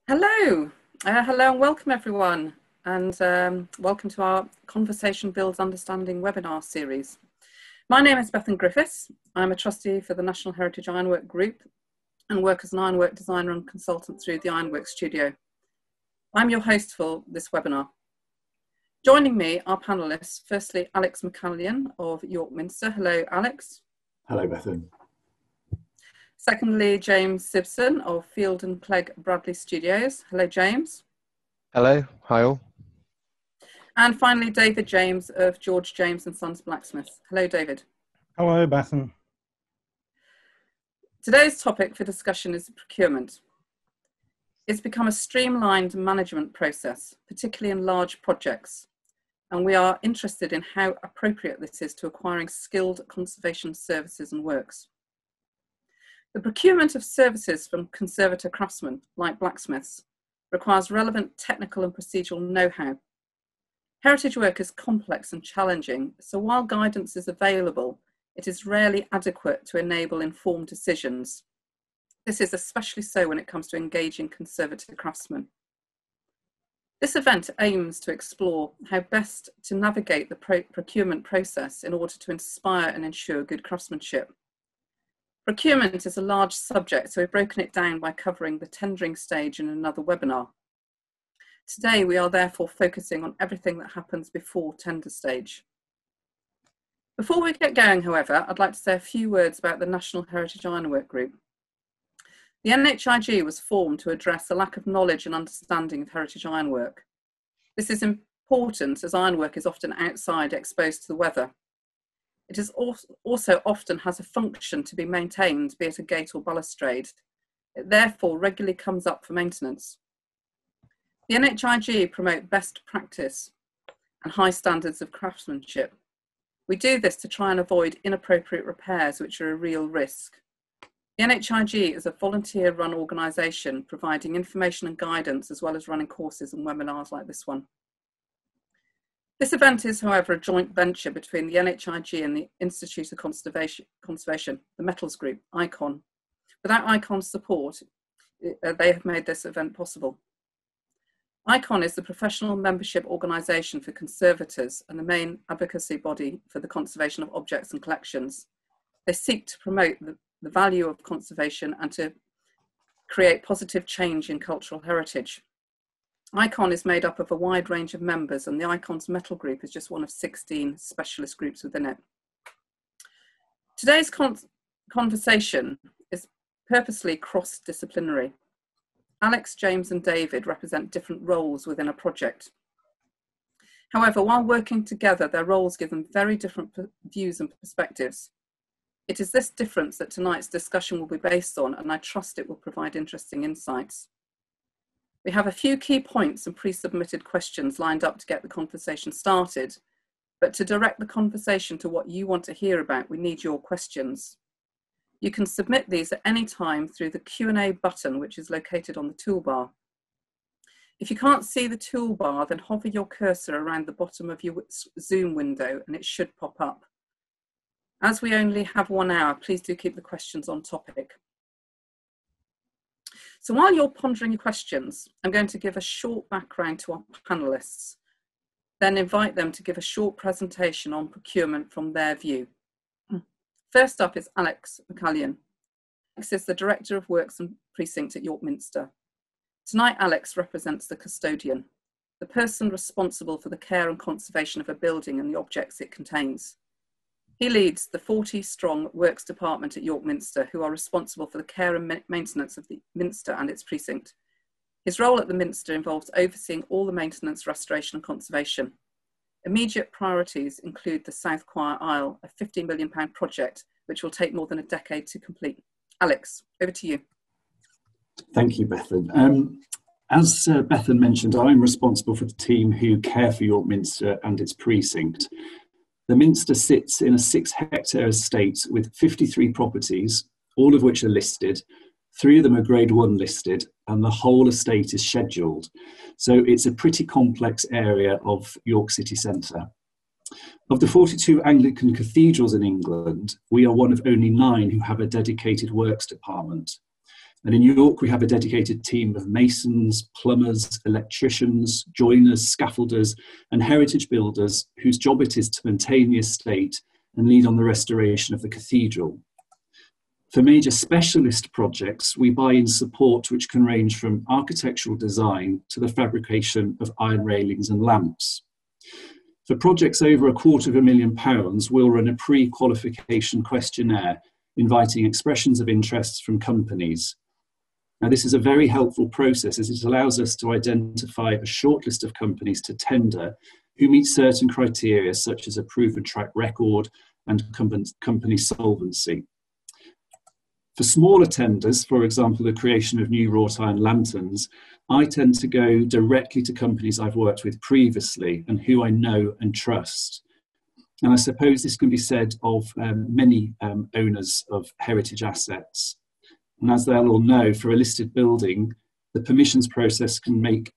Hello, hello and welcome everyone, and welcome to our Conversation Builds Understanding webinar series. My name is Bethan Griffiths. I'm a trustee for the National Heritage Ironwork Group and work as an ironwork designer and consultant through the Ironwork Studio. I'm your host for this webinar. Joining me are panellists, firstly Alex McCallion of York Minster. Hello Alex. Hello Bethan. Secondly, James Simpson of Field and Clegg Bradley Studios. Hello, James. Hello, hi all. And finally, David James of George James and Sons Blacksmiths. Hello, David. Hello, Bethan. Today's topic for discussion is procurement. It's become a streamlined management process, particularly in large projects, and we are interested in how appropriate this is to acquiring skilled conservation services and works. The procurement of services from conservator craftsmen, like blacksmiths, requires relevant technical and procedural know-how. Heritage work is complex and challenging, so while guidance is available, it is rarely adequate to enable informed decisions. This is especially so when it comes to engaging conservator craftsmen. This event aims to explore how best to navigate the procurement process in order to inspire and ensure good craftsmanship. Procurement is a large subject, so we've broken it down by covering the tendering stage in another webinar. Today, we are therefore focusing on everything that happens before tender stage. Before we get going, however, I'd like to say a few words about the National Heritage Ironwork Group. The NHIG was formed to address a lack of knowledge and understanding of heritage ironwork. This is important as ironwork is often outside, exposed to the weather. It is also often has a function to be maintained, be it a gate or balustrade. It therefore regularly comes up for maintenance. The NHIG promote best practice and high standards of craftsmanship. We do this to try and avoid inappropriate repairs, which are a real risk. The NHIG is a volunteer-run organisation providing information and guidance, as well as running courses and webinars like this one. This event is, however, a joint venture between the NHIG and the Institute of Conservation, the Metals Group, ICON. Without ICON's support, they have made this event possible. ICON is the professional membership organisation for conservators and the main advocacy body for the conservation of objects and collections. They seek to promote the value of conservation and to create positive change in cultural heritage. ICON is made up of a wide range of members, and the ICON's Metal Group is just one of 16 specialist groups within it. Today's conversation is purposely cross-disciplinary. Alex, James and David represent different roles within a project. However, while working together, their roles give them very different views and perspectives. It is this difference that tonight's discussion will be based on, and I trust it will provide interesting insights. We have a few key points and pre-submitted questions lined up to get the conversation started, but to direct the conversation to what you want to hear about, we need your questions. You can submit these at any time through the Q&A button, which is located on the toolbar. If you can't see the toolbar, then hover your cursor around the bottom of your Zoom window and it should pop up. As we only have 1 hour, please do keep the questions on topic. So while you're pondering your questions, I'm going to give a short background to our panellists, then invite them to give a short presentation on procurement from their view. First up is Alex McCallion. Alex is the Director of Works and Precinct at York Minster. Tonight, Alex represents the custodian, the person responsible for the care and conservation of a building and the objects it contains. He leads the 40-strong Works Department at York Minster, who are responsible for the care and maintenance of the Minster and its precinct. His role at the Minster involves overseeing all the maintenance, restoration and conservation. Immediate priorities include the South Choir Aisle, a £15 million project, which will take more than a decade to complete. Alex, over to you. Thank you, Bethan. As Bethan mentioned, I'm responsible for the team who care for York Minster and its precinct. The Minster sits in a 6-hectare estate with 53 properties, all of which are listed. 3 of them are Grade 1 listed, and the whole estate is scheduled. So it's a pretty complex area of York city centre. Of the 42 Anglican cathedrals in England, we are one of only 9 who have a dedicated works department. And in York, we have a dedicated team of masons, plumbers, electricians, joiners, scaffolders, and heritage builders whose job it is to maintain the estate and lead on the restoration of the cathedral. For major specialist projects, we buy in support which can range from architectural design to the fabrication of iron railings and lamps. For projects over £250,000, we'll run a pre-qualification questionnaire inviting expressions of interest from companies. Now, this is a very helpful process as it allows us to identify a short list of companies to tender who meet certain criteria such as a proven track record and company solvency. For smaller tenders, for example, the creation of new wrought iron lanterns, I tend to go directly to companies I've worked with previously and who I know and trust. And I suppose this can be said of many owners of heritage assets. And as they'll all know, for a listed building, the permissions process can make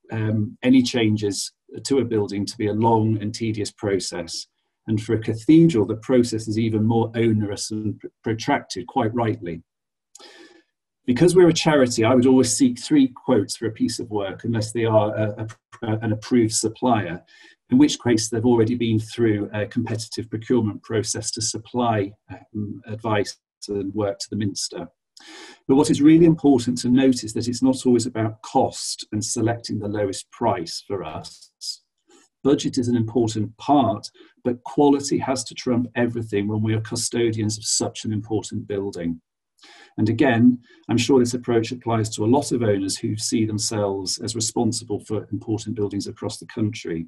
any changes to a building to be a long and tedious process. And for a cathedral, the process is even more onerous and protracted, quite rightly. Because we're a charity, I would always seek 3 quotes for a piece of work unless they are an approved supplier, in which case they've already been through a competitive procurement process to supply advice and work to the Minster. But what is really important to note is that it's not always about cost and selecting the lowest price for us. Budget is an important part, but quality has to trump everything when we are custodians of such an important building. And again, I'm sure this approach applies to a lot of owners who see themselves as responsible for important buildings across the country.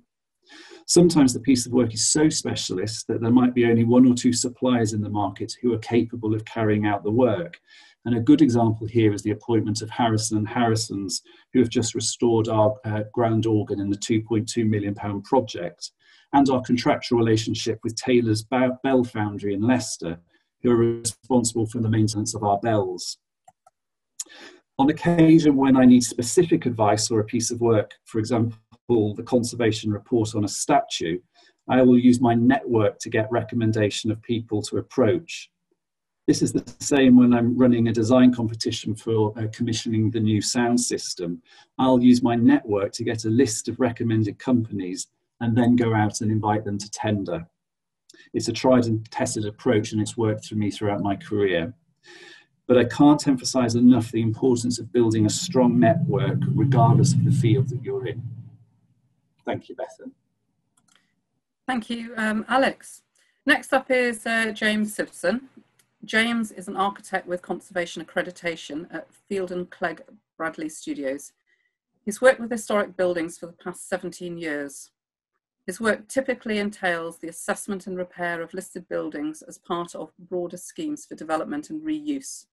Sometimes the piece of work is so specialist that there might be only 1 or 2 suppliers in the market who are capable of carrying out the work. And a good example here is the appointment of Harrison & Harrisons, who have just restored our grand organ in the £2.2 million project, and our contractual relationship with Taylor's Bell Foundry in Leicester, who are responsible for the maintenance of our bells. On occasion, when I need specific advice or a piece of work, for example, the conservation report on a statue, I will use my network to get recommendation of people to approach. This is the same when I'm running a design competition for commissioning the new sound system. I'll use my network to get a list of recommended companies and then go out and invite them to tender. It's a tried and tested approach, and it's worked for me throughout my career. But I can't emphasize enough the importance of building a strong network regardless of the field that you're in. Thank you, Bethan. Thank you, Alex. Next up is James Simpson. James is an architect with conservation accreditation at Field and Clegg Bradley Studios. He's worked with historic buildings for the past 17 years. His work typically entails the assessment and repair of listed buildings as part of broader schemes for development and reuse.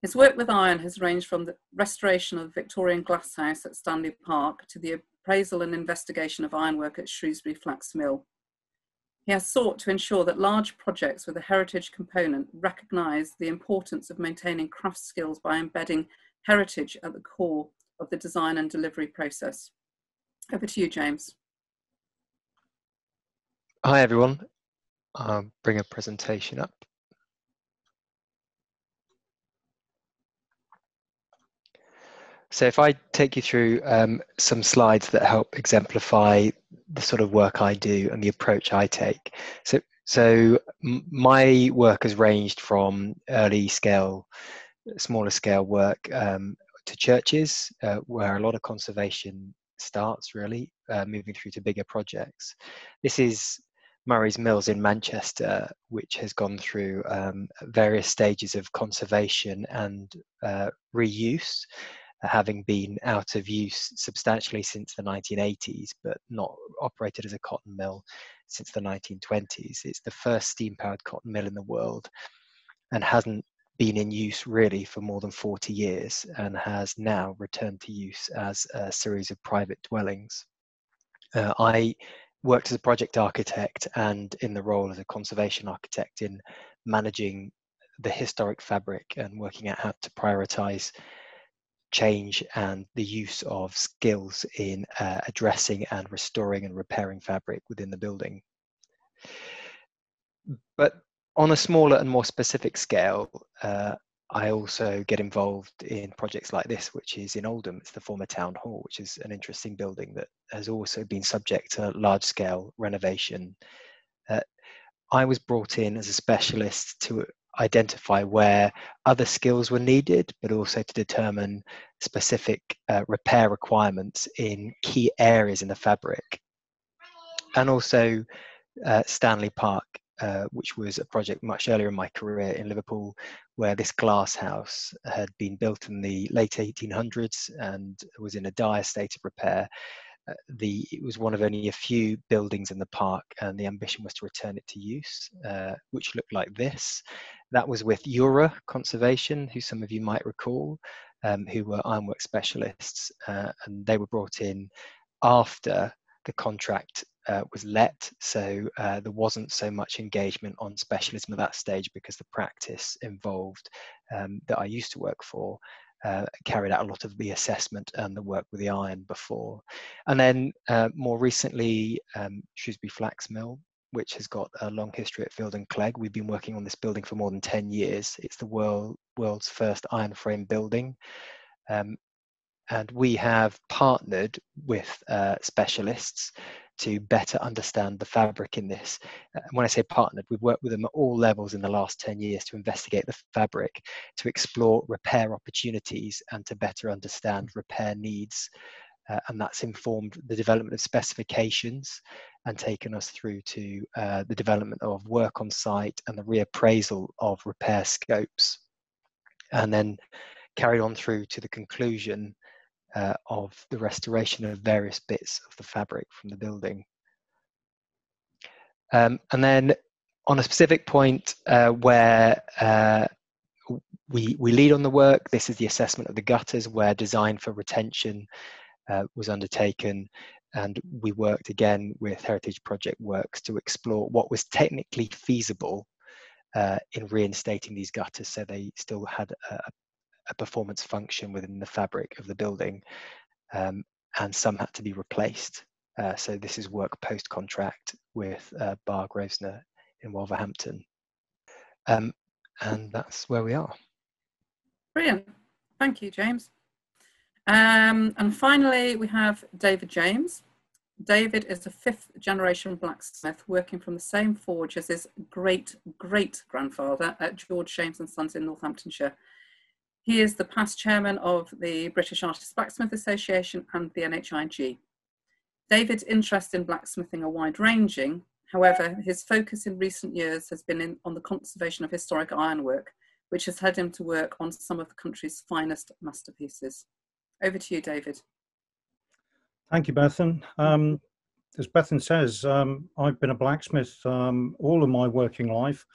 His work with iron has ranged from the restoration of the Victorian glasshouse at Stanley Park to the appraisal and investigation of ironwork at Shrewsbury Flax Mill. He has sought to ensure that large projects with a heritage component recognise the importance of maintaining craft skills by embedding heritage at the core of the design and delivery process. Over to you, James. Hi everyone, I'll bring a presentation up. So if I take you through some slides that help exemplify the sort of work I do and the approach I take. So my work has ranged from early scale, smaller scale work to churches where a lot of conservation starts really, moving through to bigger projects. This is Murray's Mills in Manchester, which has gone through various stages of conservation and reuse, having been out of use substantially since the 1980s, but not operated as a cotton mill since the 1920s. It's the first steam-powered cotton mill in the world and hasn't been in use really for more than 40 years and has now returned to use as a series of private dwellings. I worked as a project architect and in the role as a conservation architect in managing the historic fabric and working out how to prioritize change and the use of skills in addressing and restoring and repairing fabric within the building. But on a smaller and more specific scale, I also get involved in projects like this, which is in Oldham. It's the former town hall, which is an interesting building that has also been subject to large-scale renovation. I was brought in as a specialist to identify where other skills were needed, but also to determine specific repair requirements in key areas in the fabric. And also Stanley Park, which was a project much earlier in my career in Liverpool, where this glass house had been built in the late 1800s and was in a dire state of repair. It was one of only a few buildings in the park, and the ambition was to return it to use, which looked like this. That was with Ura Conservation, who some of you might recall, who were ironwork specialists, and they were brought in after the contract was let, so there wasn't so much engagement on specialism at that stage, because the practice involved that I used to work for carried out a lot of the assessment and the work with the iron before. And then more recently, Shrewsbury Flax Mill, which has got a long history at Field and Clegg. We've been working on this building for more than 10 years. It's the world's first iron frame building. And we have partnered with specialists to better understand the fabric in this. When I say partnered, we've worked with them at all levels in the last 10 years to investigate the fabric, to explore repair opportunities, and to better understand repair needs. And that's informed the development of specifications and taken us through to the development of work on site and the reappraisal of repair scopes, and then carried on through to the conclusion of the restoration of various bits of the fabric from the building. And then on a specific point where we lead on the work, this is the assessment of the gutters, where design for retention was undertaken, and we worked again with Heritage Project Works to explore what was technically feasible in reinstating these gutters so they still had a performance function within the fabric of the building, and some had to be replaced. So this is work post-contract with Bar Grosvenor in Wolverhampton. And that's where we are. Brilliant. Thank you, James. And finally, we have David James. David is a 5th generation blacksmith working from the same forge as his great-great-grandfather at George James and Sons in Northamptonshire. He is the past chairman of the British Artist Blacksmith Association and the NHIG. David's interest in blacksmithing are wide-ranging. However, his focus in recent years has been on the conservation of historic ironwork, which has led him to work on some of the country's finest masterpieces. Over to you, David. Thank you, Bethan. As Bethan says, I've been a blacksmith all of my working life.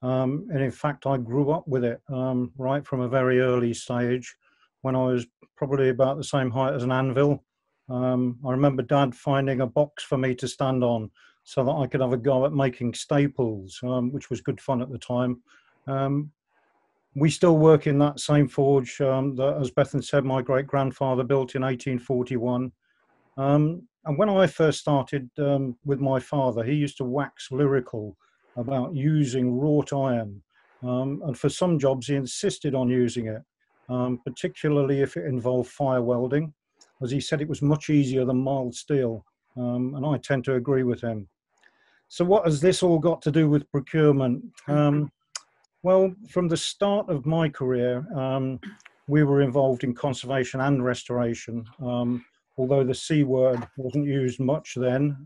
And in fact, I grew up with it right from a very early stage when I was probably about the same height as an anvil. I remember Dad finding a box for me to stand on so that I could have a go at making staples, which was good fun at the time. We still work in that same forge that, as Bethan said, my great-grandfather built in 1841. And when I first started with my father, he used to wax lyrical about using wrought iron. And for some jobs, he insisted on using it, particularly if it involved fire welding, as he said it was much easier than mild steel. And I tend to agree with him. So what has this all got to do with procurement? Well, from the start of my career, we were involved in conservation and restoration, although the C word wasn't used much then.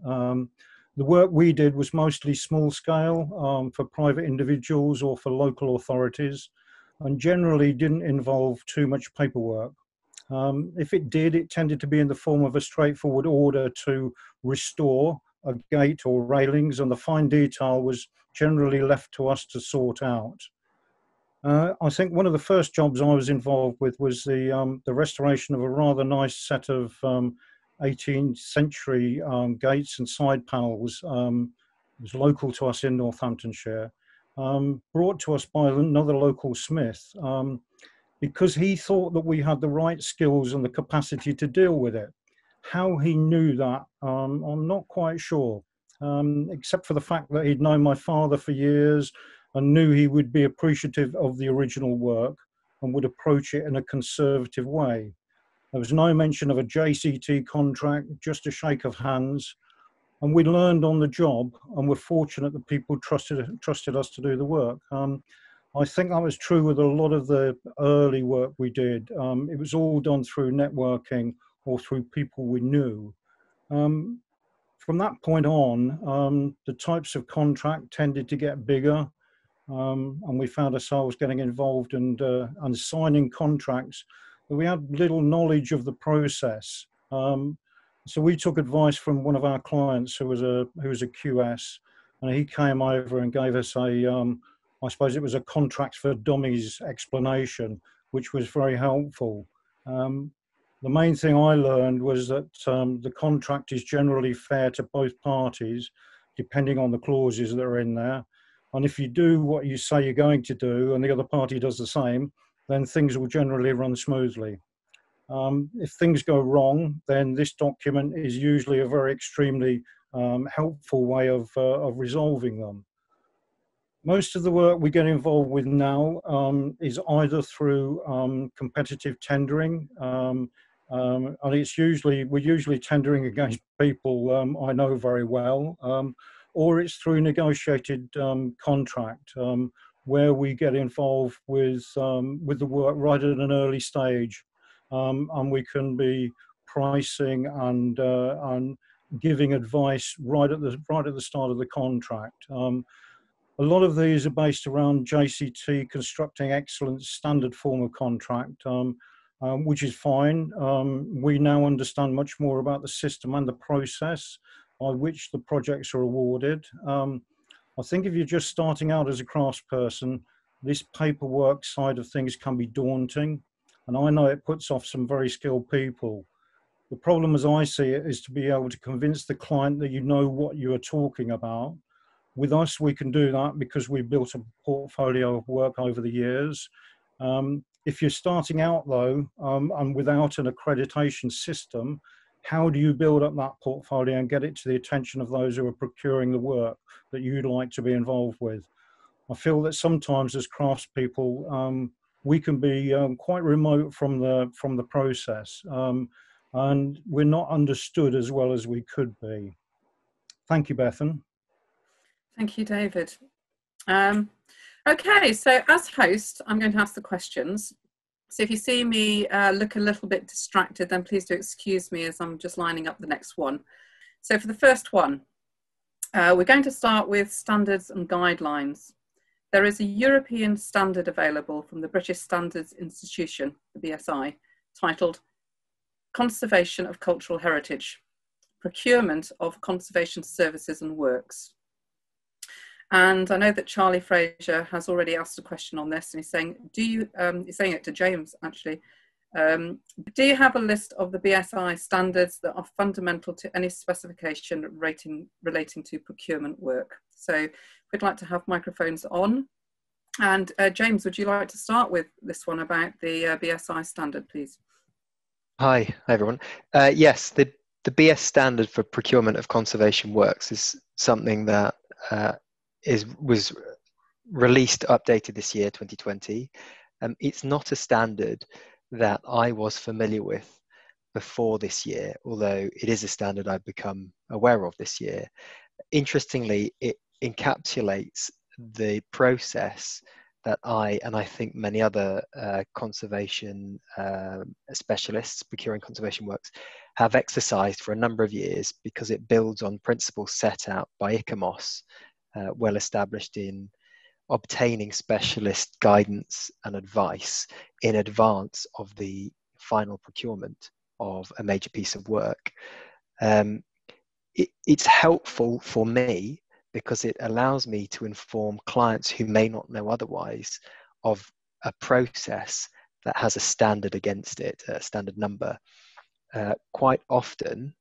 The work we did was mostly small scale for private individuals or for local authorities, and generally didn't involve too much paperwork. If it did, it tended to be in the form of a straightforward order to restore a gate or railings, and the fine detail was generally left to us to sort out. I think one of the first jobs I was involved with was the restoration of a rather nice set of 18th century gates and side panels. It was local to us in Northamptonshire, brought to us by another local smith, because he thought that we had the right skills and the capacity to deal with it. How he knew that, I'm not quite sure, except for the fact that he'd known my father for years and knew he would be appreciative of the original work. and would approach it in a conservative way. There was no mention of a JCT contract, just a shake of hands. And we learned on the job, and we're fortunate that people trusted us to do the work. I think that was true with a lot of the early work we did. It was all done through networking or through people we knew. From that point on, the types of contract tended to get bigger, and we found ourselves getting involved and signing contracts, but we had little knowledge of the process. So we took advice from one of our clients who was a QS, and he came over and gave us I suppose it was a contracts for dummies explanation, which was very helpful. The main thing I learned was that the contract is generally fair to both parties, depending on the clauses that are in there. And if you do what you say you're going to do and the other party does the same, then things will generally run smoothly. If things go wrong, then this document is usually a very extremely helpful way of resolving them. Most of the work we get involved with now is either through competitive tendering, and we're usually tendering against people I know very well, or it's through negotiated contract, where we get involved with the work right at an early stage, and we can be pricing and giving advice right at the start of the contract. A lot of these are based around JCT, Constructing Excellence standard form of contract, which is fine. We now understand much more about the system and the process by which the projects are awarded. I think if you're just starting out as a craftsperson, this paperwork side of things can be daunting, and I know it puts off some very skilled people. The problem as I see it is to be able to convince the client that you know what you are talking about. With us, we can do that because we've built a portfolio of work over the years. If you're starting out though, and without an accreditation system, how do you build up that portfolio and get it to the attention of those who are procuring the work that you'd like to be involved with? I feel that sometimes as craftspeople, we can be quite remote from the process, and we're not understood as well as we could be. Thank you, Bethan. Thank you, David. Okay, so as host, I'm going to ask the questions. So if you see me look a little bit distracted, then please do excuse me as I'm just lining up the next one. So for the first one, we're going to start with standards and guidelines. There is a European standard available from the British Standards Institution, the BSI, titled Conservation of Cultural Heritage, Procurement of Conservation Services and Works. And I know that Charlie Fraser has already asked a question on this, and he's saying, he's saying it to James actually, do you have a list of the BSI standards that are fundamental to any specification relating to procurement work? So we'd like to have microphones on. And James, would you like to start with this one about the BSI standard, please? Hi everyone. Yes, the BS standard for procurement of conservation works is something that was released, updated this year, 2020. It's not a standard that I was familiar with before this year, although it is a standard I've become aware of this year. Interestingly, it encapsulates the process that I think many other conservation specialists procuring conservation works have exercised for a number of years, because it builds on principles set out by ICOMOS, well established in obtaining specialist guidance and advice in advance of the final procurement of a major piece of work. It's helpful for me because it allows me to inform clients who may not know otherwise of a process that has a standard against it, a standard number. Quite often,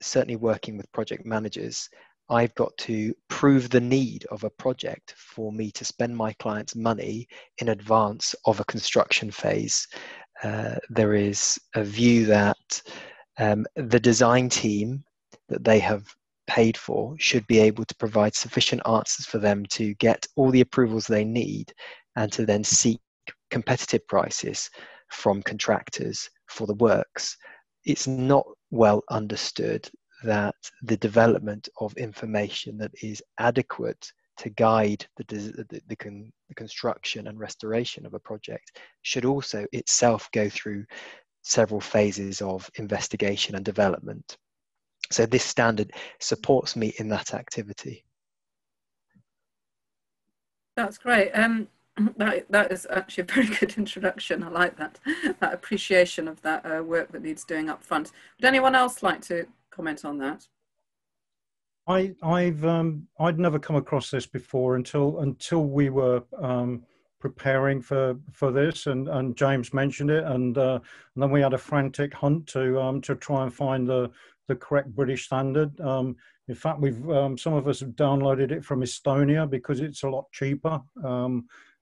certainly working with project managers, I've got to prove the need of a project for me to spend my client's money in advance of a construction phase. There is a view that the design team that they have paid for should be able to provide sufficient answers for them to get all the approvals they need and to then seek competitive prices from contractors for the works, it's not well understood that the development of information that is adequate to guide the construction and restoration of a project should also itself go through several phases of investigation and development. So this standard supports me in that activity. That's great. That is actually a very good introduction. I like that appreciation of that work that needs doing up front. Would anyone else like to comment on that? I'd never come across this before until we were preparing for this, and James mentioned it, and then we had a frantic hunt to try and find the correct British standard. In fact, we've some of us have downloaded it from Estonia because it's a lot cheaper.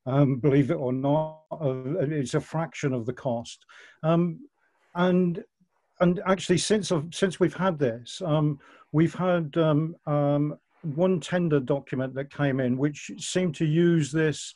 Believe it or not, it's a fraction of the cost. And actually, since we've had this, we've had one tender document that came in which seemed to use this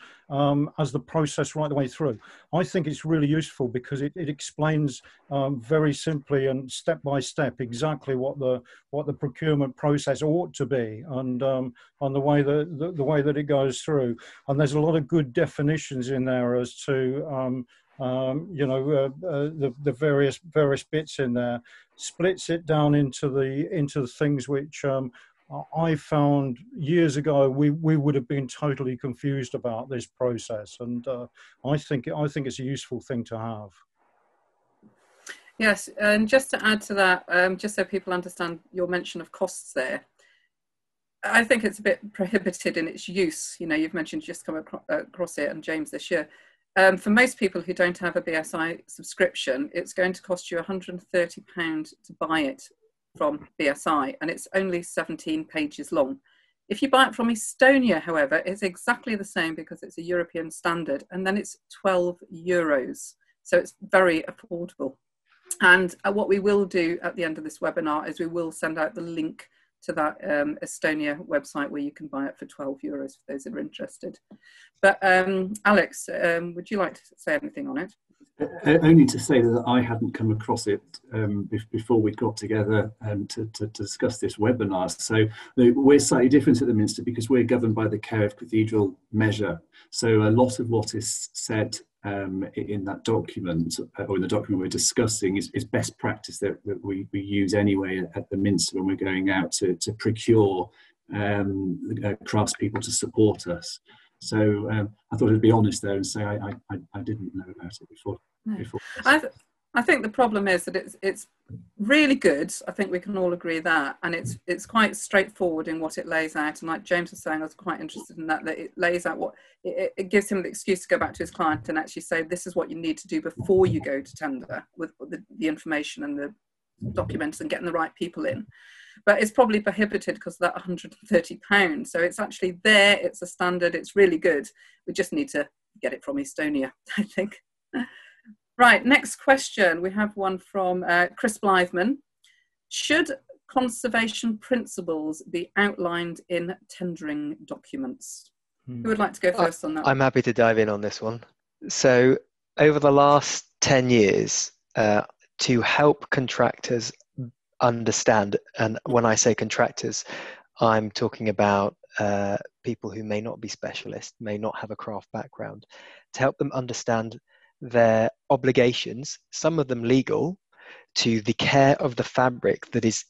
as the process right the way through. I think it's really useful because it explains very simply and step by step exactly what the procurement process ought to be, and on the way that it goes through. And there's a lot of good definitions in there as to the various bits in there. Splits it down into the things which I found years ago we would have been totally confused about this process, and I think it's a useful thing to have. Yes, and just to add to that, just so people understand your mention of costs there, I think it's a bit prohibited in its use. You know, you've mentioned just come across it, and James this year. For most people who don't have a BSI subscription, it's going to cost you £130 to buy it from BSI, and it's only 17 pages long. If you buy it from Estonia, however, it's exactly the same because it's a European standard, and then it's €12. So it's very affordable. And what we will do at the end of this webinar is we will send out the link to that Estonia website where you can buy it for €12 for those that are interested. But Alex, would you like to say anything on it? Only to say that I hadn't come across it before we got together to discuss this webinar. So we're slightly different at the Minster because we're governed by the Care of Cathedral measure. So a lot of what is said in that document, or in the document we're discussing, is best practice that we use anyway at the Minster when we're going out to procure craftspeople to support us. So I thought I'd be honest there and say I didn't know about it before. I think the problem is that it's really good. I think we can all agree that, and it's quite straightforward in what it lays out. And like James was saying, I was quite interested in that it lays out what it gives him the excuse to go back to his client and actually say, this is what you need to do before you go to tender with the information and the documents and getting the right people in. But it's probably prohibited because of that £130. So it's actually there, it's a standard, it's really good. We just need to get it from Estonia, I think. Right, next question. We have one from Chris Blytheman. Should conservation principles be outlined in tendering documents? Who would like to go first on that? I'm happy to dive in on this one. So over the last 10 years, to help contractors understand, and when I say contractors, I'm talking about people who may not be specialists, may not have a craft background, to help them understand their obligations, some of them legal, to the care of the fabric that is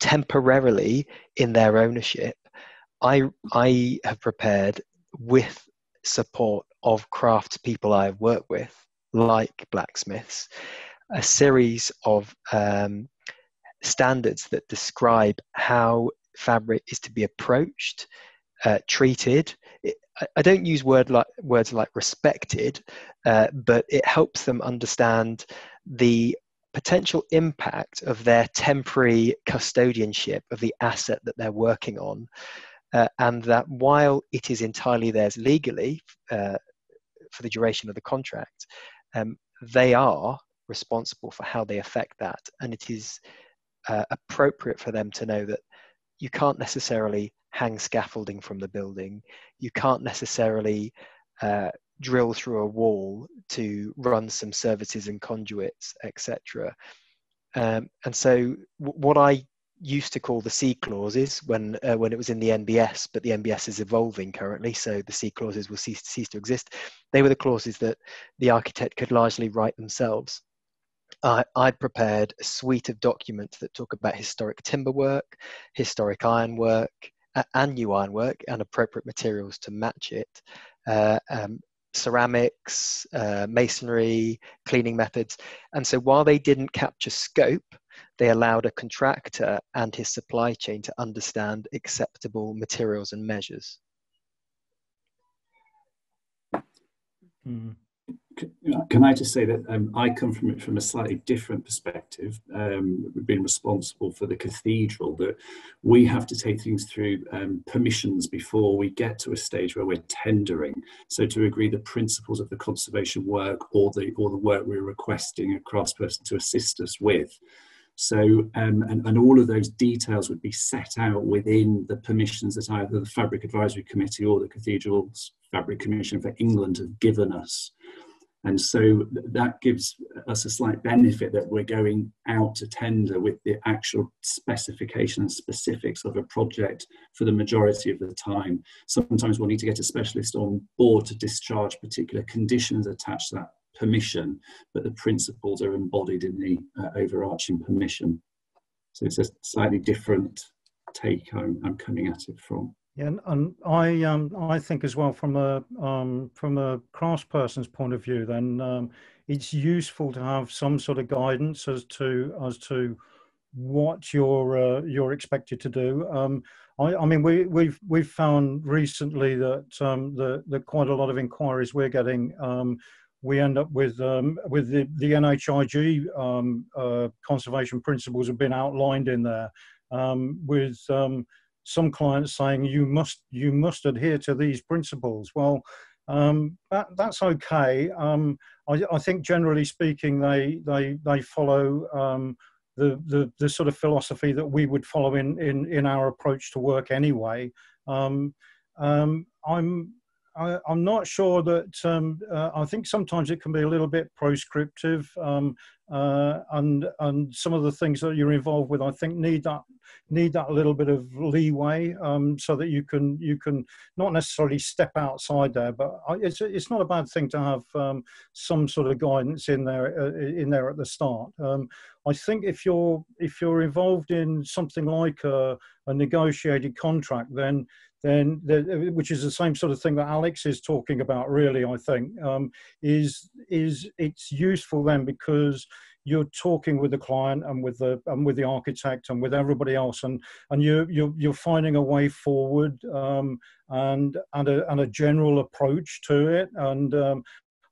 temporarily in their ownership. I have prepared, with support of craft people I've worked with, like blacksmiths, a series of standards that describe how fabric is to be approached, treated. I don't use words like respected, but it helps them understand the potential impact of their temporary custodianship of the asset that they're working on, and that while it is entirely theirs legally for the duration of the contract, they are responsible for how they affect that, and it is appropriate for them to know that you can't necessarily hang scaffolding from the building, you can't necessarily drill through a wall to run some services and conduits, etc. And so what I used to call the C clauses when it was in the NBS, but the NBS is evolving currently, so the C clauses will cease to exist. They were the clauses that the architect could largely write themselves. I'd prepared a suite of documents that talk about historic timber work, historic ironwork, and new ironwork, and appropriate materials to match it, ceramics, masonry, cleaning methods. And so while they didn't capture scope, they allowed a contractor and his supply chain to understand acceptable materials and measures. Mm. Can I just say that I come from it from a slightly different perspective. We've been responsible for the cathedral, that we have to take things through permissions before we get to a stage where we're tendering. So to agree the principles of the conservation work or the work we're requesting a craftsperson to assist us with. So, and all of those details would be set out within the permissions that either the Fabric Advisory Committee or the Cathedral's Fabric Commission for England have given us. And so that gives us a slight benefit that we're going out to tender with the actual specification and specifics of a project for the majority of the time. Sometimes we'll need to get a specialist on board to discharge particular conditions attached to that permission, but the principles are embodied in the overarching permission. So it's a slightly different take I'm coming at it from. Yeah, and I think as well from a craftsperson's point of view, then it's useful to have some sort of guidance as to what you're expected to do. I mean, we've found recently that that quite a lot of inquiries we're getting, we end up with the NHIG conservation principles have been outlined in there, with some clients saying you must adhere to these principles. Well, that's okay. I think generally speaking, they follow the sort of philosophy that we would follow in our approach to work anyway. I'm not sure that I think sometimes it can be a little bit proscriptive, and some of the things that you're involved with, I think, need that little bit of leeway, so that you can not necessarily step outside there, but it's not a bad thing to have some sort of guidance in there at the start. I think if you're involved in something like a negotiated contract, then which is the same sort of thing that Alex is talking about, really, I think, is it's useful then because you're talking with the client and with the architect and with everybody else, and you're finding a way forward, and a general approach to it, and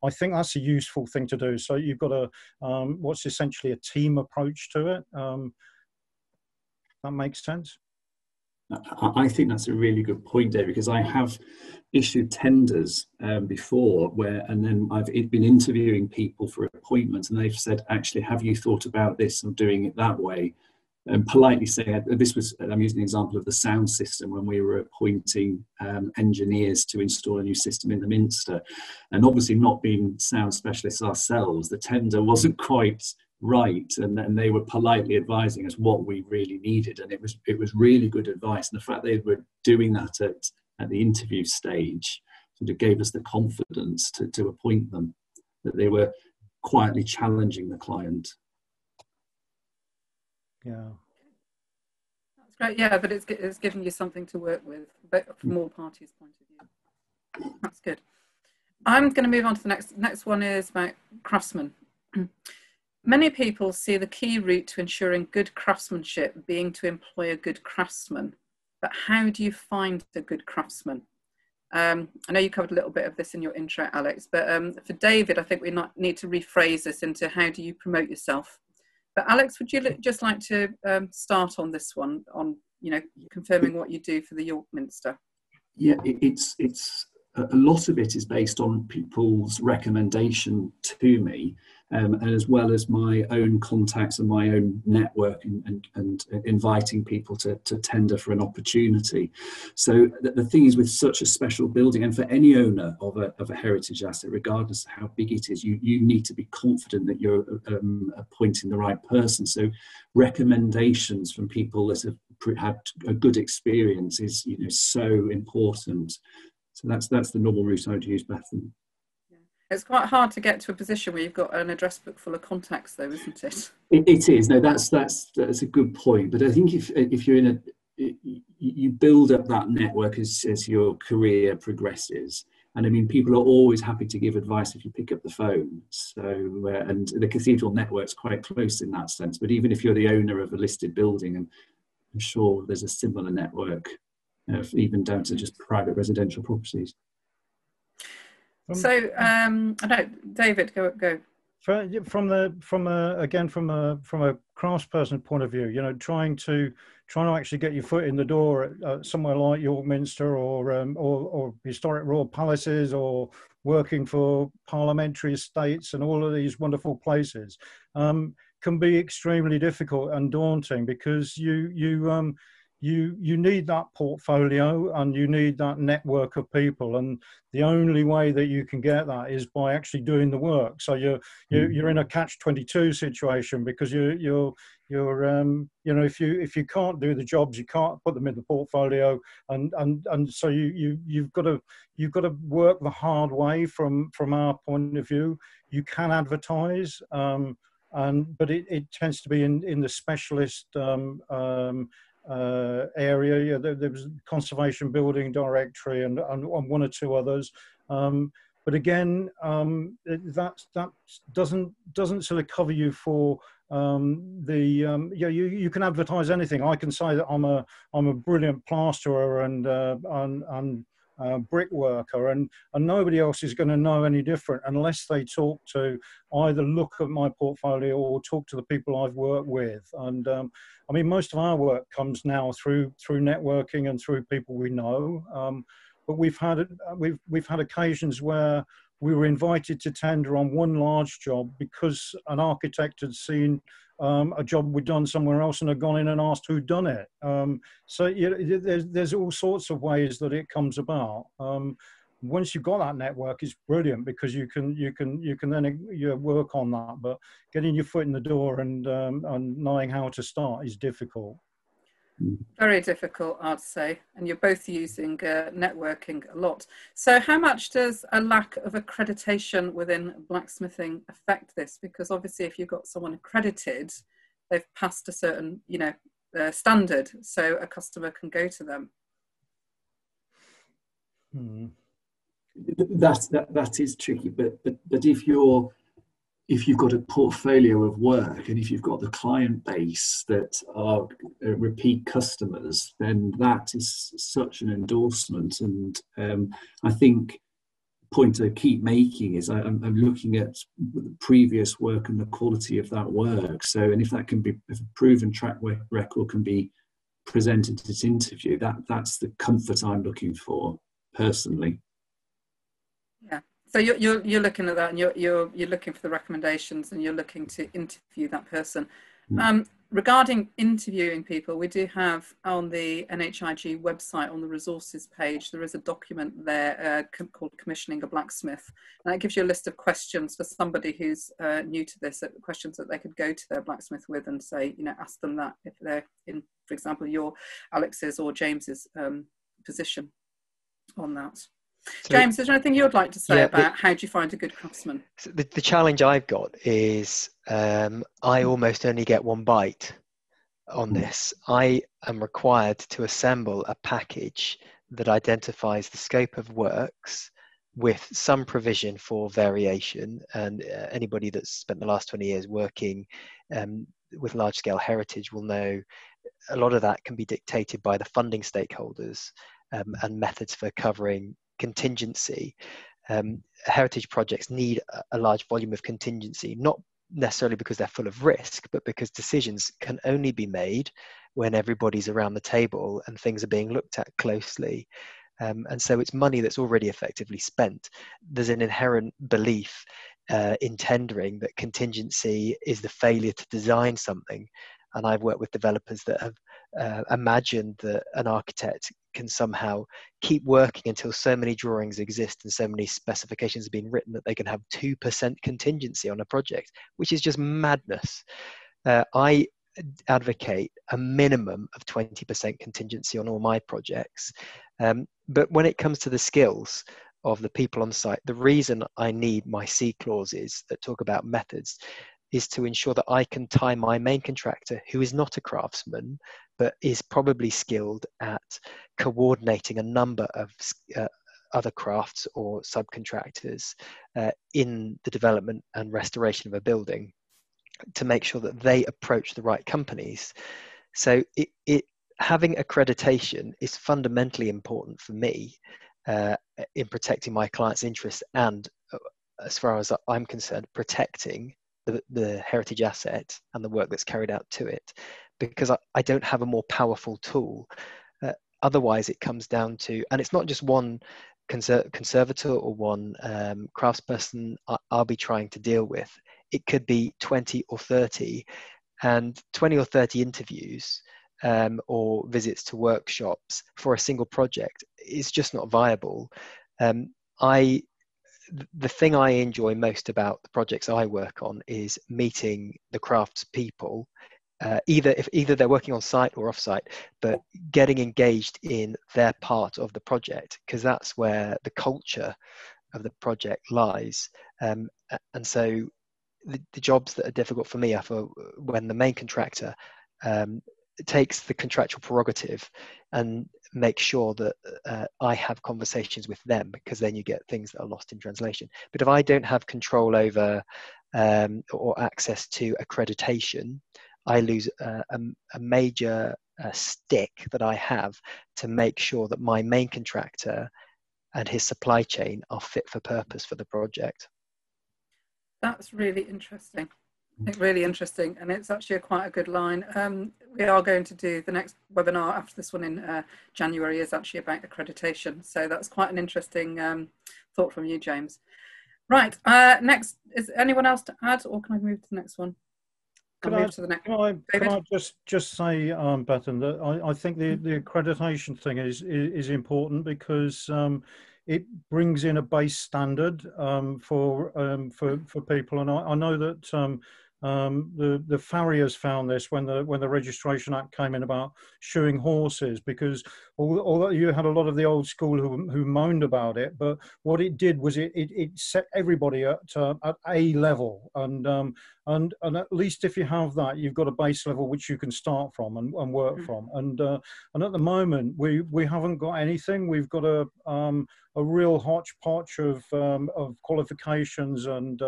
I think that's a useful thing to do. So you've got what's essentially a team approach to it. That makes sense. I think that's a really good point, Dave, because I have issued tenders before and then I've been interviewing people for appointments, and they've said, actually, have you thought about this and doing it that way? And politely saying, I'm using an example of the sound system when we were appointing engineers to install a new system in the Minster. And obviously not being sound specialists ourselves, the tender wasn't quite right, and they were politely advising us what we really needed, and it was really good advice. And the fact they were doing that at the interview stage sort of gave us the confidence to appoint them, that they were quietly challenging the client. Yeah, that's great. Yeah, but it's giving you something to work with, but from all parties' point of view. That's good. I'm going to move on to the next one is about craftsmen. Many people see the key route to ensuring good craftsmanship being to employ a good craftsman, but how do you find a good craftsman? I know you covered a little bit of this in your intro, Alex, but for David, I think we need to rephrase this into how do you promote yourself? But Alex, would you just like to start on this one, on confirming what you do for the York Minster? Yeah, it's a lot of it is based on people's recommendation to me, and as well as my own contacts and my own network, and inviting people to tender for an opportunity. So the thing is, with such a special building, and for any owner of a heritage asset, regardless of how big it is, you need to be confident that you're appointing the right person. So recommendations from people that have had a good experience is, you know, so important. So that's the normal route I would use, Bethan. Yeah. It's quite hard to get to a position where you've got an address book full of contacts, though, isn't it? It is. No, that's a good point. But I think if you're in you build up that network as your career progresses. And I mean, people are always happy to give advice if you pick up the phone. So, and the cathedral network's quite close in that sense. But even if you're the owner of a listed building, and I'm sure there's a similar network, even down to just private residential properties. So, I know, David, go. From a craftsperson point of view, you know, trying to actually get your foot in the door at somewhere like York Minster or historic royal palaces, or working for parliamentary estates and all of these wonderful places, can be extremely difficult and daunting, because you need that portfolio and you need that network of people, and the only way that you can get that is by actually doing the work. So you're in a catch-22 situation, because you're you know, if you can't do the jobs, you can't put them in the portfolio, and so you've got to work the hard way from our point of view. You can advertise, but it tends to be in the specialist area. Yeah, there was Conservation Building Directory and one or two others, but again, that doesn't sort of cover you for yeah, you can advertise anything. I can say that I'm a brilliant plasterer and brickworker, and nobody else is going to know any different unless they talk to, either look at my portfolio or talk to the people I've worked with. And I mean, most of our work comes now through networking and through people we know, but we've had occasions where we were invited to tender on one large job because an architect had seen a job we'd done somewhere else and had gone in and asked who'd done it. So there's all sorts of ways that it comes about. Once you've got that network, it's brilliant, because you can then work on that. But getting your foot in the door and knowing how to start is difficult. Very difficult, I'd say. And you're both using networking a lot. So how much does a lack of accreditation within blacksmithing affect this? Because obviously if you've got someone accredited, they've passed a certain, you know, standard, so a customer can go to them. That is tricky, but if you've got a portfolio of work, and if you've got the client base that are repeat customers, then that is such an endorsement. And I think the point I keep making is I'm looking at the previous work and the quality of that work. So, and if that can be, if a proven track record can be presented at this interview, that's the comfort I'm looking for personally. Yeah. So you're looking at that, and you're looking for the recommendations, and you're looking to interview that person. Regarding interviewing people, we do have on the NHIG website, on the resources page, there is a document there called Commissioning a Blacksmith, and that gives you a list of questions for somebody who's new to this, questions that they could go to their blacksmith with and say, you know, ask them that if they're in, for example, your Alex's or James's position on that. So, James, is there anything you'd like to say about how do you find a good craftsman? So the challenge I've got is I almost only get one bite on this. I am required to assemble a package that identifies the scope of works with some provision for variation. And anybody that's spent the last 20 years working with large-scale heritage will know a lot of that can be dictated by the funding stakeholders and methods for covering contingency. Heritage projects need a large volume of contingency, not necessarily because they're full of risk, but because decisions can only be made when everybody's around the table and things are being looked at closely. And so it's money that's already effectively spent. There's an inherent belief in tendering that contingency is the failure to design something. And I've worked with developers that have imagined that an architect can somehow keep working until so many drawings exist and so many specifications have been written that they can have 2% contingency on a project, which is just madness. I advocate a minimum of 20% contingency on all my projects. But when it comes to the skills of the people on site, the reason I need my C clauses that talk about methods is to ensure that I can tie my main contractor, who is not a craftsman, but is probably skilled at coordinating a number of other crafts or subcontractors in the development and restoration of a building, to make sure that they approach the right companies. So having accreditation is fundamentally important for me in protecting my clients' interests and, as far as I'm concerned, protecting the heritage asset and the work that's carried out to it, because I don't have a more powerful tool. Otherwise, it comes down to, and it's not just one conservator or one craftsperson I'll be trying to deal with. It could be 20 or 30, and 20 or 30 interviews or visits to workshops for a single project is just not viable. The thing I enjoy most about the projects I work on is meeting the crafts people, either they're working on site or off site, but getting engaged in their part of the project, because that's where the culture of the project lies. And so the jobs that are difficult for me are for when the main contractor takes the contractual prerogative and makes sure that I have conversations with them, because then you get things that are lost in translation. But if I don't have control over or access to accreditation, I lose a major stick that I have to make sure that my main contractor and his supply chain are fit for purpose for the project. That's really interesting. I think really interesting, and it's actually quite a good line. We are going to do the next webinar after this one in January is actually about accreditation, so that's quite an interesting thought from you, James. Right, next, is anyone else to add, or can I move to the next one? Can I just say, Bethan, that I think the accreditation thing is important, because it brings in a base standard for people, and I know that the farriers found this when the Registration Act came in about shoeing horses, because although you had a lot of the old school who moaned about it, but what it did was it set everybody at a level, and at least if you have that, you've got a base level which you can start from and work from. And at the moment we haven't got anything. We've got a real hodgepodge of qualifications and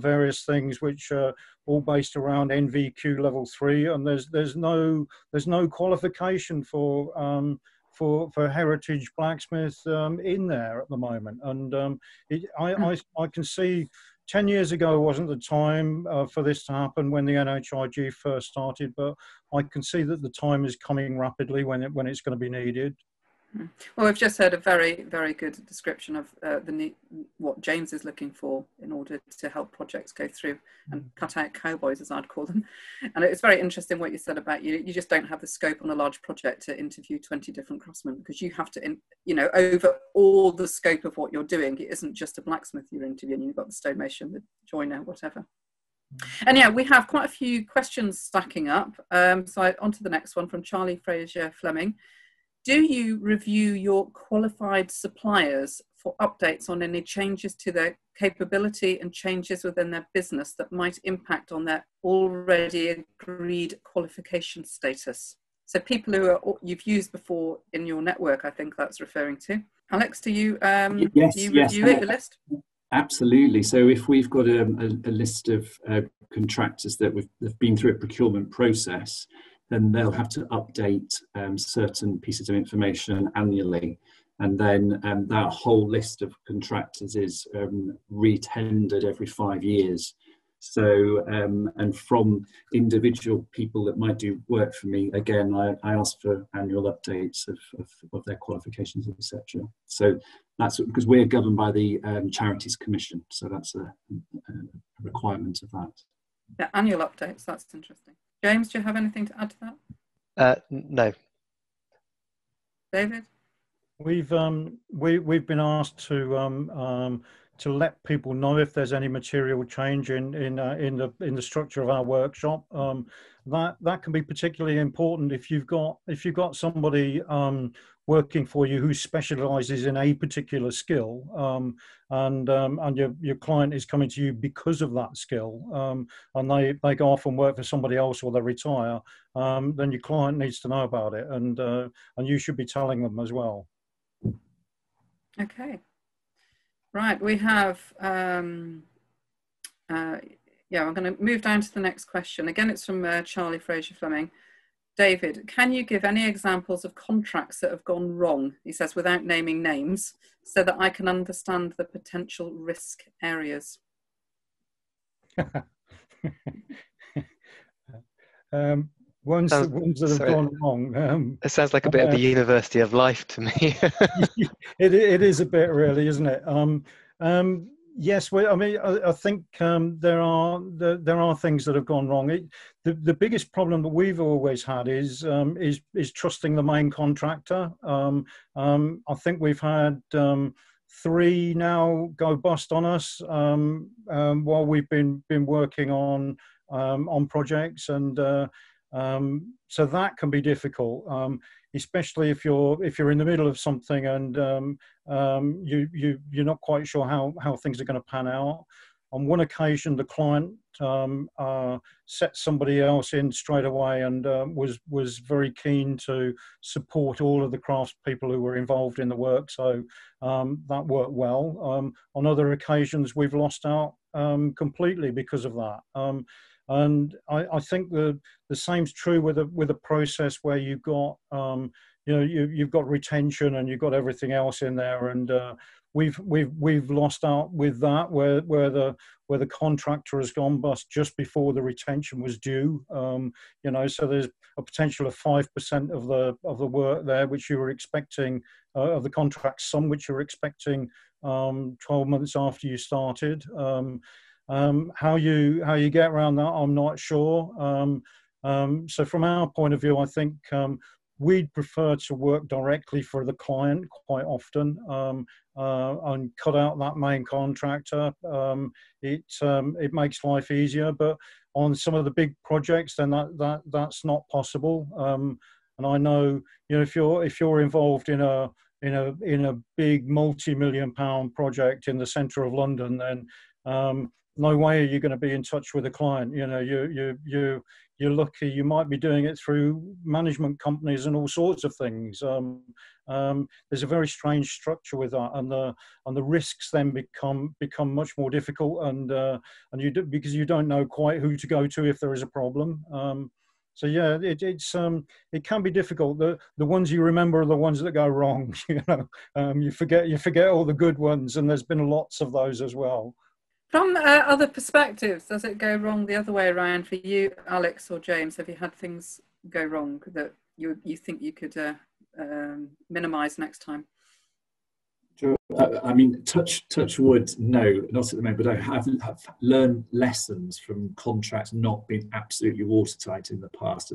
various things which are all based around NVQ level 3, and there's no qualification for heritage blacksmith in there at the moment. And I can see 10 years ago wasn't the time for this to happen when the NHIG first started, but I can see that the time is coming rapidly when it's going to be needed. Well, we've just heard a very, very good description of what James is looking for in order to help projects go through and cut out cowboys, as I'd call them. And it's very interesting what you said about you just don't have the scope on a large project to interview 20 different craftsmen, because you have to, over all the scope of what you're doing, it isn't just a blacksmith you're interviewing, you've got the stonemason, the joiner, whatever. And yeah, we have quite a few questions stacking up. So on to the next one from Charlie Fraser Fleming. Do you review your qualified suppliers for updates on any changes to their capability and changes within their business that might impact on their already agreed qualification status? So people who you've used before in your network, I think that's referring to. Alex, do you, yes, you review your list? Absolutely. So if we've got a list of contractors that have been through a procurement process, then they'll have to update certain pieces of information annually. And then that whole list of contractors is re-tendered every 5 years. So, and from individual people that might do work for me, again, I ask for annual updates of their qualifications, etc. So that's because we're governed by the Charities Commission. So that's a requirement of that. Yeah, annual updates, that's interesting. James, do you have anything to add to that? No. David? We've been asked to let people know if there's any material change in the structure of our workshop. That can be particularly important if you've got somebody working for you who specialises in a particular skill, and your client is coming to you because of that skill, and they go off and work for somebody else or they retire. Then your client needs to know about it, and you should be telling them as well. Okay. Right, we have, yeah, I'm going to move down to the next question. Again, it's from Charlie Fraser Fleming. David, can you give any examples of contracts that have gone wrong, he says, without naming names, so that I can understand the potential risk areas? Ones that have gone wrong. It sounds like a bit of the University of Life to me. It is a bit, really, isn't it? Yes, well, I mean, I think there are things that have gone wrong. The biggest problem that we've always had is trusting the main contractor. I think we've had 3 now go bust on us while we've been working on projects, and so that can be difficult, especially if you're in the middle of something and you're not quite sure how things are going to pan out. On one occasion, the client set somebody else in straight away and was very keen to support all of the craftspeople who were involved in the work. So that worked well. On other occasions, we've lost out completely because of that. And I think the same's true with a process where you've got you've got retention and you've got everything else in there, and we've lost out with that where the contractor has gone bust just before the retention was due. So there's a potential of 5% of the work there which you were expecting, of the contract sum which you were expecting 12 months after you started. How you get around that, I'm not sure. So from our point of view, I think we'd prefer to work directly for the client quite often, and cut out that main contractor. It makes life easier, but on some of the big projects, then that's not possible. And I know, if you're involved in a big multi-million-pound project in the centre of London, then no way are you going to be in touch with a client. You're lucky you might be doing it through management companies and all sorts of things. There's a very strange structure with that, and the risks then become much more difficult, and because you don't know quite who to go to if there is a problem. So yeah, it can be difficult. The ones you remember are the ones that go wrong. You forget all the good ones, and there's been lots of those as well. From other perspectives, does it go wrong the other way around for you, Alex or James? Have you had things go wrong that you think you could minimise next time? I mean, touch wood, no, not at the moment, but I have learned lessons from contracts not being absolutely watertight in the past.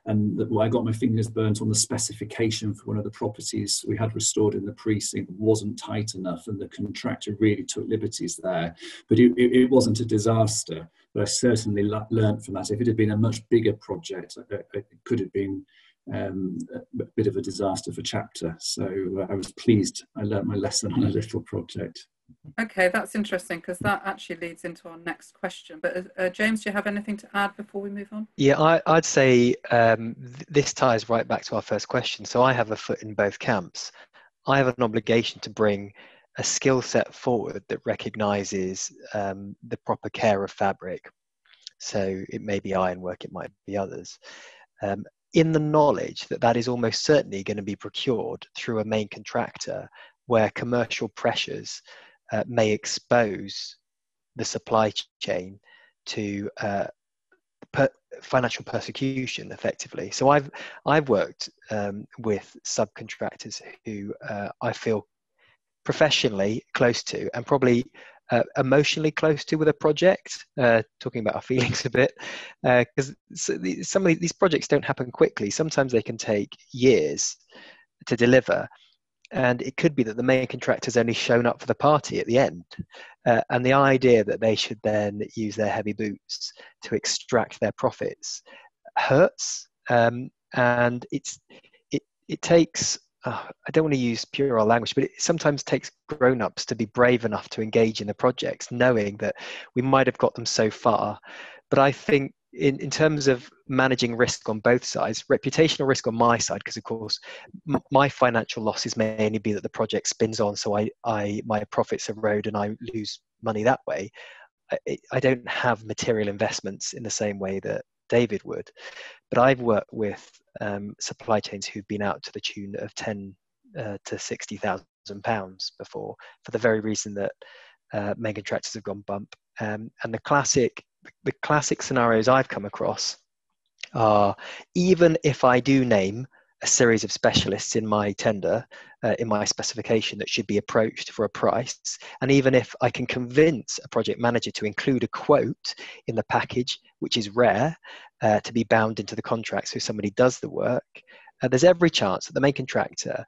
And I got my fingers burnt on the specification for one of the properties we had restored in the precinct wasn't tight enough, and the contractor really took liberties there. But it wasn't a disaster, but I certainly learned from that. If it had been a much bigger project, it could have been a bit of a disaster for chapter. So I was pleased I learnt my lesson on a little project. Okay, that's interesting, because that actually leads into our next question. But James, do you have anything to add before we move on? Yeah, I'd say this ties right back to our first question. So I have a foot in both camps. I have an obligation to bring a skill set forward that recognises the proper care of fabric. So it may be ironwork, it might be others. In the knowledge that is almost certainly going to be procured through a main contractor, where commercial pressures may expose the supply chain to financial persecution, effectively. So I've worked with subcontractors who I feel professionally close to, and probably emotionally close to with a project, talking about our feelings a bit, because some of these projects don't happen quickly. Sometimes they can take years to deliver, and it could be that the main contractor's only shown up for the party at the end, and the idea that they should then use their heavy boots to extract their profits hurts, and it takes, I don't want to use puerile language, but it sometimes takes grown-ups to be brave enough to engage in the projects, knowing that we might have got them so far. But I think in terms of managing risk on both sides, reputational risk on my side, because of course my financial losses may only be that the project spins on, so my profits erode and I lose money that way. I don't have material investments in the same way that David would. But I've worked with supply chains who've been out to the tune of £10,000 to £60,000 before, for the very reason that main contractors have gone bump. And the classic scenarios I've come across are, even if I do name a series of specialists in my tender, in my specification, that should be approached for a price, and even if I can convince a project manager to include a quote in the package, which is rare, to be bound into the contract so somebody does the work, there's every chance that the main contractor,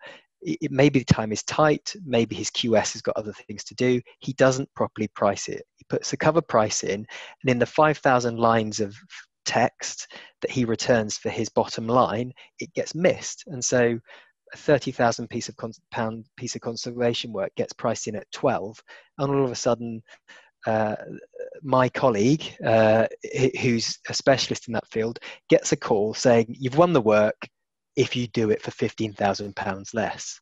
maybe the time is tight, maybe his QS has got other things to do, he doesn't properly price it. He puts a cover price in, and in the 5,000 lines of text that he returns for his bottom line, it gets missed. And so a £30,000 piece of conservation work gets priced in at 12, and all of a sudden my colleague, who's a specialist in that field, gets a call saying, you've won the work if you do it for £15,000 less.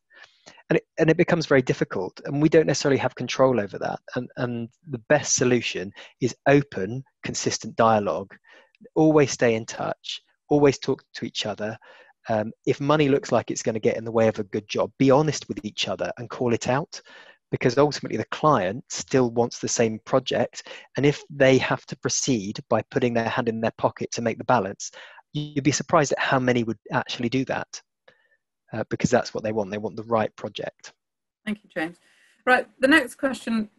And it becomes very difficult, and we don't necessarily have control over that. And the best solution is open, consistent dialogue. Always stay in touch, always talk to each other. If money looks like it's going to get in the way of a good job, be honest with each other and call it out, because ultimately the client still wants the same project. And if they have to proceed by putting their hand in their pocket to make the balance, you'd be surprised at how many would actually do that, because that's what they want. They want the right project. Thank you, James. Right, the next question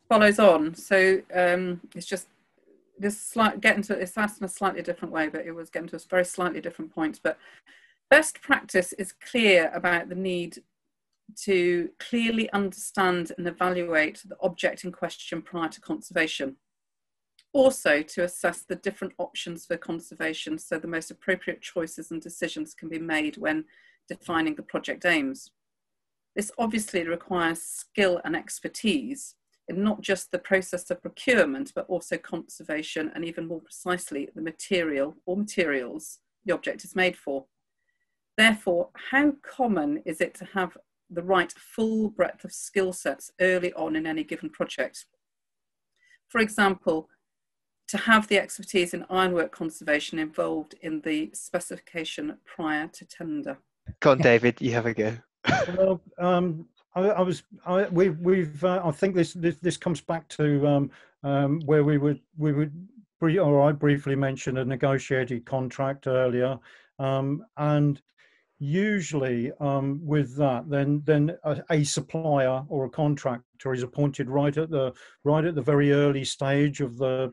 follows on. So it's just it's asked in a slightly different way, but it was getting to a very slightly different point. But best practice is clear about the need to clearly understand and evaluate the object in question prior to conservation. Also, to assess the different options for conservation so the most appropriate choices and decisions can be made when defining the project aims. This obviously requires skill and expertise in not just the process of procurement, but also conservation, and even more precisely, the material or materials the object is made for. Therefore, how common is it to have the right full breadth of skill sets early on in any given project? For example, to have the expertise in ironwork conservation involved in the specification prior to tender. Go on, David, you have a go. Well, I think this comes back to where I briefly mentioned a negotiated contract earlier, and usually with that, then a supplier or a contractor is appointed right at the very early stage of the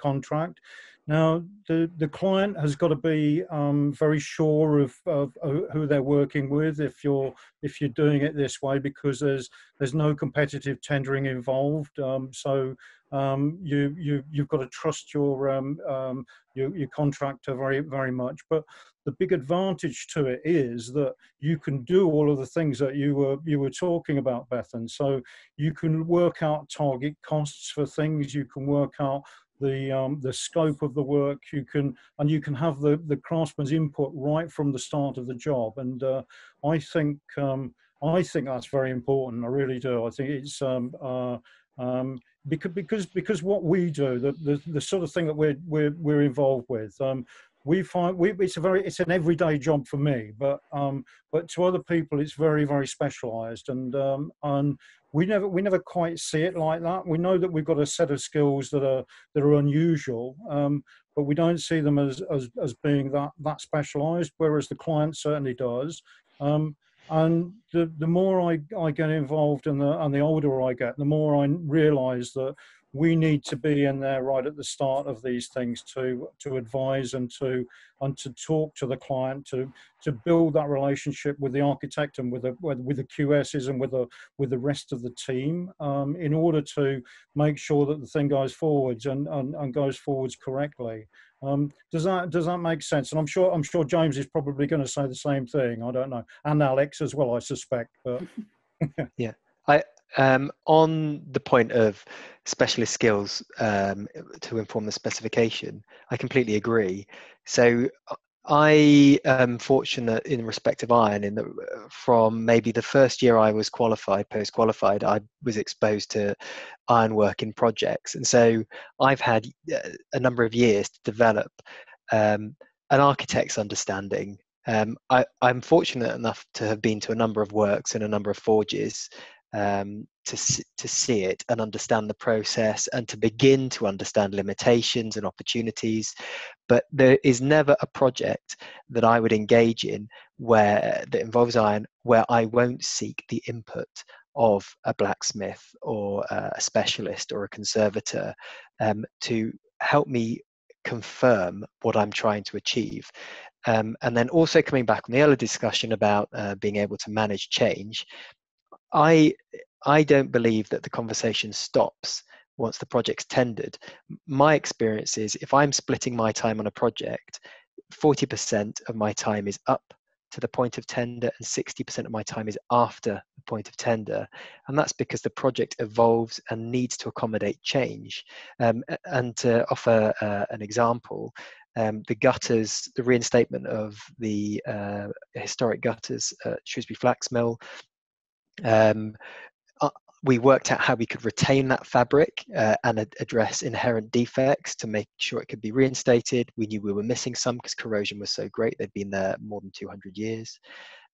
contract. Now, the client has got to be very sure of who they're working with if you're doing it this way, because there's no competitive tendering involved. So you've got to trust your contractor very, very much. But the big advantage to it is that you can do all of the things that you were talking about, Bethan. So you can work out target costs for things. You can work out the scope of the work. You can have the craftsman's input right from the start of the job. And I think that's very important. I really do. I think it's because what we do, the sort of thing that we're involved with, we find it's an everyday job for me, but to other people it's very, very specialised, and we never quite see it like that. We know that we've got a set of skills that are unusual, but we don't see them as being that specialised, whereas the client certainly does. And the more I get involved and the older I get, the more I realise that we need to be in there right at the start of these things to advise and to talk to the client, to build that relationship with the architect and with the QSs and with the rest of the team, in order to make sure that the thing goes forwards and goes forwards correctly. Does that make sense? And I'm sure James is probably going to say the same thing. I don't know, and Alex as well, I suspect. But yeah, on the point of specialist skills to inform the specification, I completely agree. So I am fortunate in respect of iron in that from maybe the first year I was post-qualified, I was exposed to ironwork in projects. And so I've had a number of years to develop an architect's understanding. I'm fortunate enough to have been to a number of works and a number of forges to see it and understand the process and to begin to understand limitations and opportunities. But there is never a project that I would engage in that involves iron where I won't seek the input of a blacksmith or a specialist or a conservator to help me confirm what I'm trying to achieve. And then also coming back on the earlier discussion about being able to manage change, I don't believe that the conversation stops once the project's tendered. My experience is if I'm splitting my time on a project, 40% of my time is up to the point of tender and 60% of my time is after the point of tender. And that's because the project evolves and needs to accommodate change. And to offer an example, the gutters, the reinstatement of the historic gutters at Shrewsbury Flax Mill, we worked out how we could retain that fabric and address inherent defects to make sure it could be reinstated. We knew we were missing some because corrosion was so great. They'd been there more than 200 years.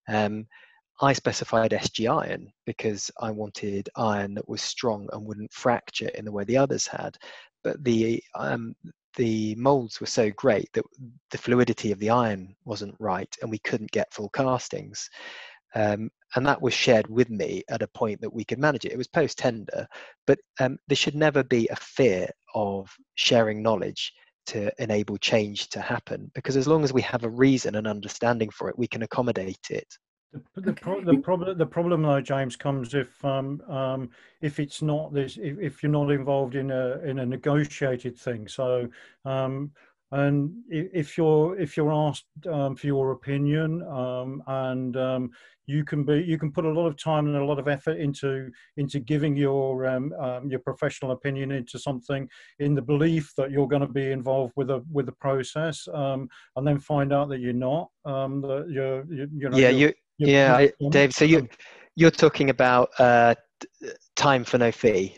I specified SG iron because I wanted iron that was strong and wouldn't fracture in the way the others had. But the molds were so great that the fluidity of the iron wasn't right and we couldn't get full castings. And that was shared with me at a point that we could manage it. It was post-tender, but there should never be a fear of sharing knowledge to enable change to happen, because as long as we have a reason and understanding for it, we can accommodate it. The problem though, James, comes if it's not this, if you're not involved in a negotiated thing. So and if you're asked for your opinion, and you can put a lot of time and a lot of effort into giving your professional opinion into something in the belief that you're going to be involved with the process, and then find out that you're not. That Dave. So you're talking about time for no fee.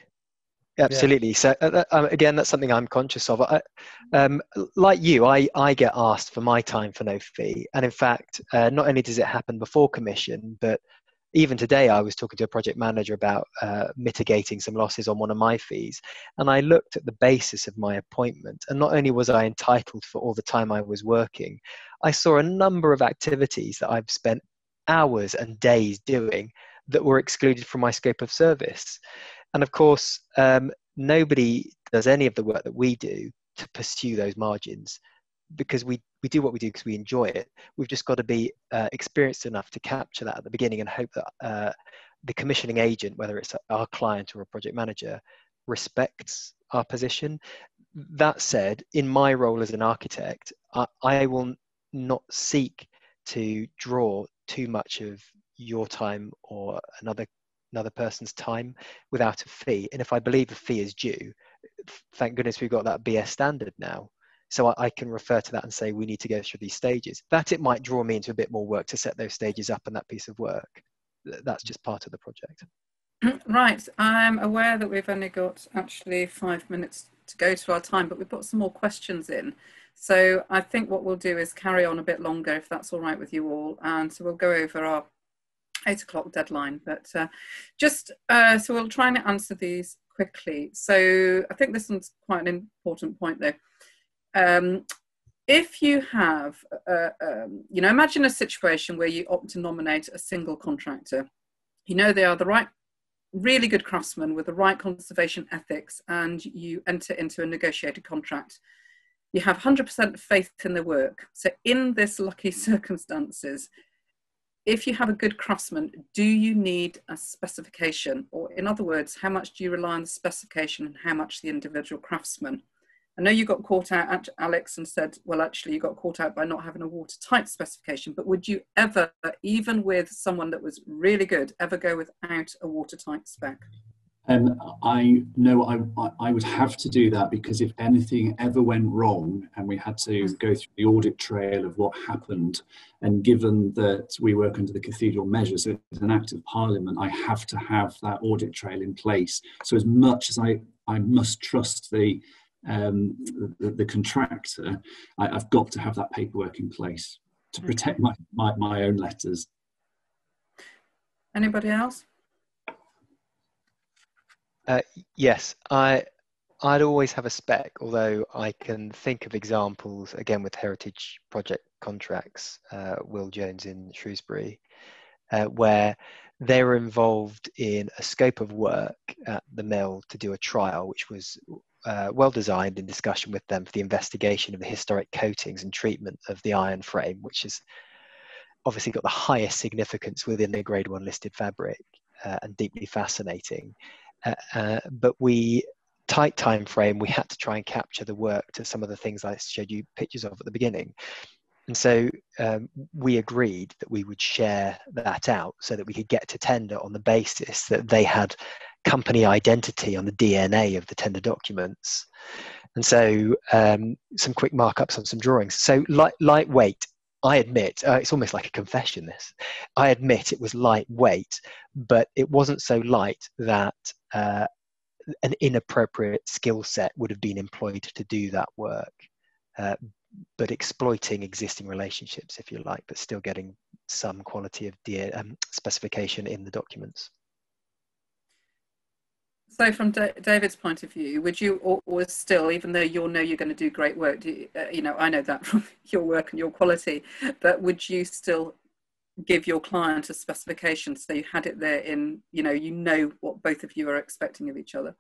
Absolutely. Yeah. So again, that's something I'm conscious of. Like you, I get asked for my time for no fee. And in fact, not only does it happen before commission, but even today I was talking to a project manager about mitigating some losses on one of my fees. And I looked at the basis of my appointment. And not only was I entitled for all the time I was working, I saw a number of activities that I've spent hours and days doing that were excluded from my scope of service. And of course, nobody does any of the work that we do to pursue those margins, because we do what we do because we enjoy it. We've just got to be experienced enough to capture that at the beginning and hope that the commissioning agent, whether it's our client or a project manager, respects our position. That said, in my role as an architect, I will not seek to draw too much of your time or another person's time without a fee. And if I believe a fee is due, thank goodness we've got that BS standard now. So I can refer to that and say we need to go through these stages. That it might draw me into a bit more work to set those stages up and that piece of work. That's just part of the project. Right, I'm aware that we've only got actually 5 minutes to go to our time, but we've got some more questions in. So I think what we'll do is carry on a bit longer, if that's all right with you all. And so we'll go over our 8 o'clock deadline, but so we'll try and answer these quickly. So I think this one's quite an important point though. If you have, imagine a situation where you opt to nominate a single contractor. You know they are the right, really good craftsman with the right conservation ethics, and you enter into a negotiated contract. You have 100% faith in the work. So in this lucky circumstances, if you have a good craftsman, do you need a specification? Or in other words, how much do you rely on the specification and how much the individual craftsman? I know you got caught out, Alex, and said, well, actually you got caught out by not having a watertight specification, but would you ever, even with someone that was really good, ever go without a watertight spec? I know I would have to do that, because if anything ever went wrong and we had to go through the audit trail of what happened, and given that we work under the cathedral measure, so it's an act of parliament, I have to have that audit trail in place. So as much as I must trust the contractor, I've got to have that paperwork in place to protect my own letters. Anybody else? Yes, I'd always have a spec, although I can think of examples, again with heritage project contracts, Will Jones in Shrewsbury, where they were involved in a scope of work at the mill to do a trial, which was well designed in discussion with them for the investigation of the historic coatings and treatment of the iron frame, which has obviously got the highest significance within the Grade 1 listed fabric, and deeply fascinating. But tight time frame, we had to try and capture the work to some of the things I showed you pictures of at the beginning. And so we agreed that we would share that out so that we could get to tender on the basis that they had company identity on the DNA of the tender documents. And so some quick markups on some drawings. So lightweight, I admit, it's almost like a confession this. I admit it was lightweight, but it wasn't so light that an inappropriate skill set would have been employed to do that work. But exploiting existing relationships, if you like, but still getting some quality of specification in the documents. So from David's point of view, would you always still, even though you're going to do great work, I know that from your work and your quality, but would you still give your client a specification so you had it there in, you know what both of you are expecting of each other?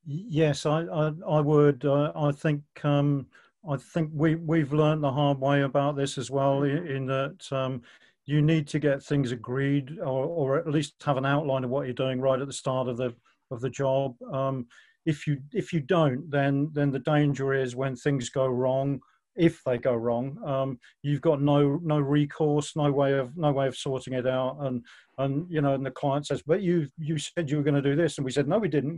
Yes, I would. I think we've learned the hard way about this as well, in that you need to get things agreed, or at least have an outline of what you're doing right at the start of the job. If you don't, then the danger is when things go wrong. If they go wrong, you've got no recourse, no way of sorting it out, and the client says, "But you said you were going to do this," and we said, "No, we didn't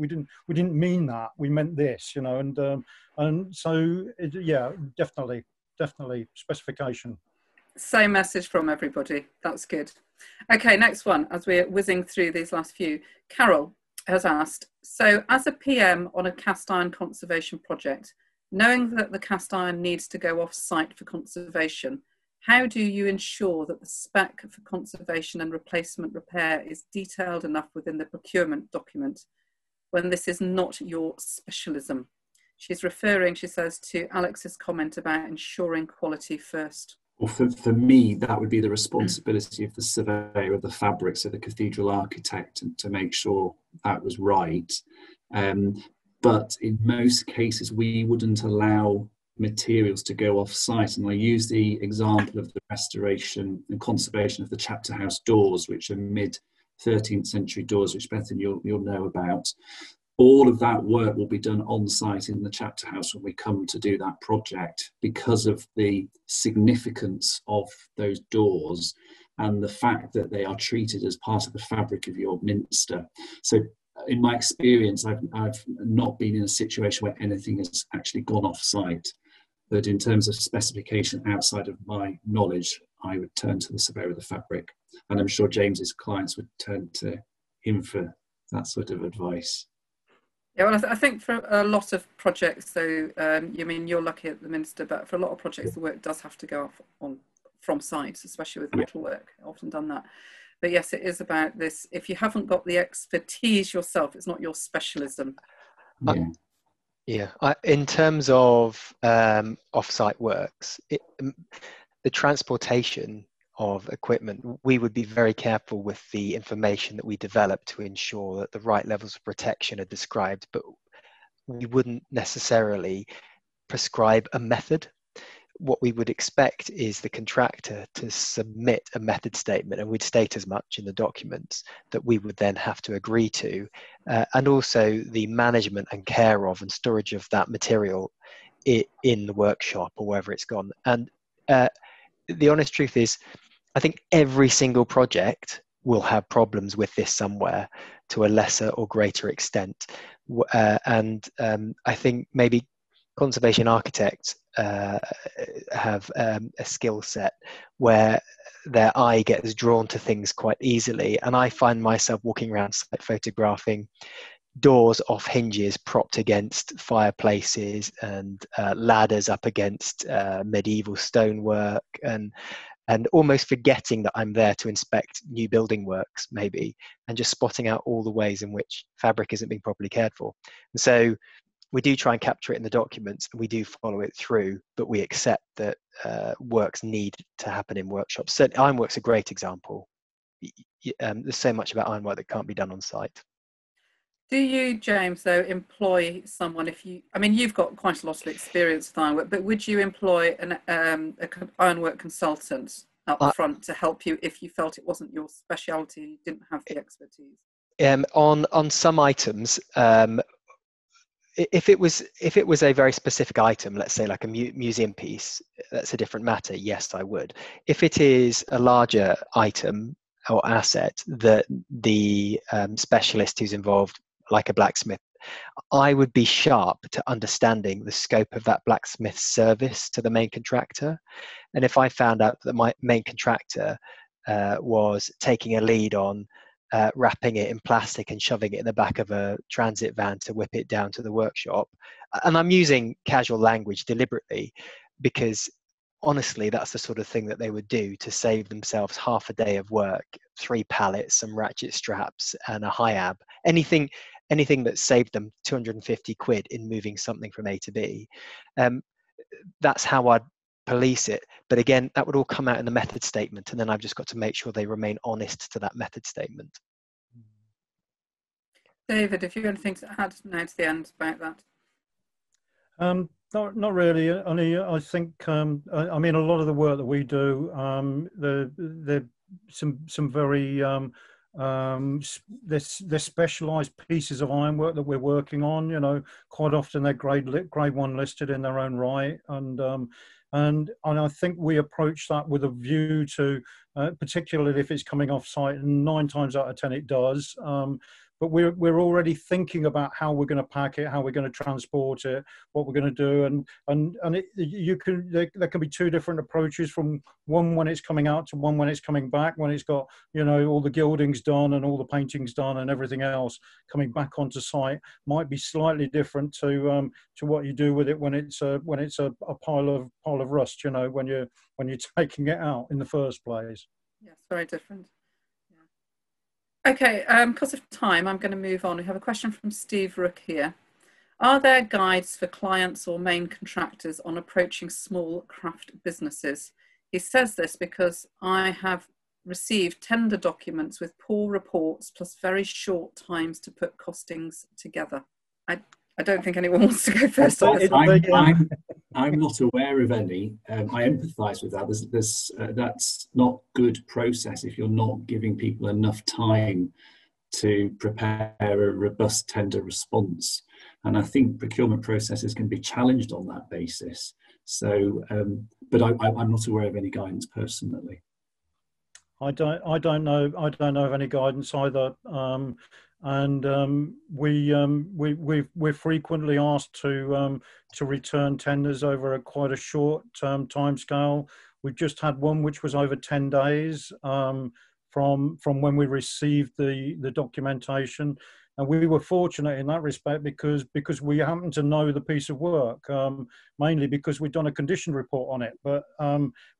mean that. We meant this," and so yeah, definitely specification. Same message from everybody. That's good. Okay, next one. As we're whizzing through these last few, Carol has asked, so as a PM on a cast iron conservation project, knowing that the cast iron needs to go off site for conservation, how do you ensure that the spec for conservation and replacement repair is detailed enough within the procurement document when this is not your specialism? She's referring, she says, to Alex's comment about ensuring quality first. Well, for me, that would be the responsibility of the surveyor of the fabric, so the cathedral architect, to make sure that was right. But in most cases, we wouldn't allow materials to go off site. And I use the example of the restoration and conservation of the chapter house doors, which are mid-13th century doors, which Bethan, you'll know about. All of that work will be done on site in the chapter house when we come to do that project, because of the significance of those doors and the fact that they are treated as part of the fabric of your minster. So in my experience, I've not been in a situation where anything has actually gone off site. But in terms of specification outside of my knowledge, I would turn to the surveyor of the fabric. And I'm sure James's clients would turn to him for that sort of advice. Yeah, well, I think for a lot of projects, though, you're lucky at the Minster, but for a lot of projects, the work does have to go off from site, especially with metal work. I've often done that. But yes, it is about this. If you haven't got the expertise yourself, it's not your specialism. Yeah. In terms of off-site works, the transportation of equipment, we would be very careful with the information that we develop to ensure that the right levels of protection are described, but we wouldn't necessarily prescribe a method. What we would expect is the contractor to submit a method statement, and we'd state as much in the documents that we would then have to agree to, and also the management and care of and storage of that material in the workshop or wherever it's gone. And the honest truth is, I think every single project will have problems with this somewhere to a lesser or greater extent. I think maybe conservation architects have a skill set where their eye gets drawn to things quite easily. And I find myself walking around site photographing doors off hinges propped against fireplaces and ladders up against medieval stonework, and almost forgetting that I'm there to inspect new building works, maybe, and just spotting out all the ways in which fabric isn't being properly cared for. And so we do try and capture it in the documents, and we do follow it through, but we accept that works need to happen in workshops. So ironwork's a great example. There's so much about ironwork that can't be done on site. Do you, James, though, employ someone you've got quite a lot of experience with ironwork, but would you employ an ironwork consultant up front to help you if you felt it wasn't your speciality, you didn't have the expertise? On some items, if it was a very specific item, let's say like a museum piece, that's a different matter. Yes, I would. If it is a larger item or asset that the specialist who's involved, like a blacksmith, I would be sharp to understanding the scope of that blacksmith's service to the main contractor. And if I found out that my main contractor was taking a lead on wrapping it in plastic and shoving it in the back of a transit van to whip it down to the workshop, and I'm using casual language deliberately because honestly that's the sort of thing that they would do to save themselves half a day of work, 3 pallets, some ratchet straps and a high-ab, anything that saved them 250 quid in moving something from A to B. That's how I'd police it. But again, that would all come out in the method statement, and then I've just got to make sure they remain honest to that method statement. David, if you have anything to add now to the end about that? Not really. Only I think I mean a lot of the work that we do, there's some very there's specialised pieces of ironwork that we're working on. You know, quite often they're grade 1 listed in their own right, and I think we approach that with a view to, particularly if it's coming off site, and 9 times out of 10 it does. But we're already thinking about how we're going to pack it, how we're going to transport it, what we're going to do, and there can be 2 different approaches, from one when it's coming out to one when it's coming back, when it's got, you know, all the gildings done and all the paintings done and everything else coming back onto site might be slightly different to what you do with it when it's a pile of rust, you know, when you're taking it out in the first place. Yes, very different. Okay, because of time, I'm going to move on. We have a question from Steve Rook here. Are there guides for clients or main contractors on approaching small craft businesses? He says this because I have received tender documents with poor reports plus very short times to put costings together. I don't think anyone wants to go first. I'm not aware of any. I empathise with that. That's not good process if you're not giving people enough time to prepare a robust tender response. And I think procurement processes can be challenged on that basis. So, but I'm not aware of any guidance personally. I don't know of any guidance either. We're frequently asked to return tenders over quite a short time scale. We've just had one which was over 10 days from when we received the documentation. and we were fortunate in that respect because we happened to know the piece of work, mainly because we'd done a condition report on it, but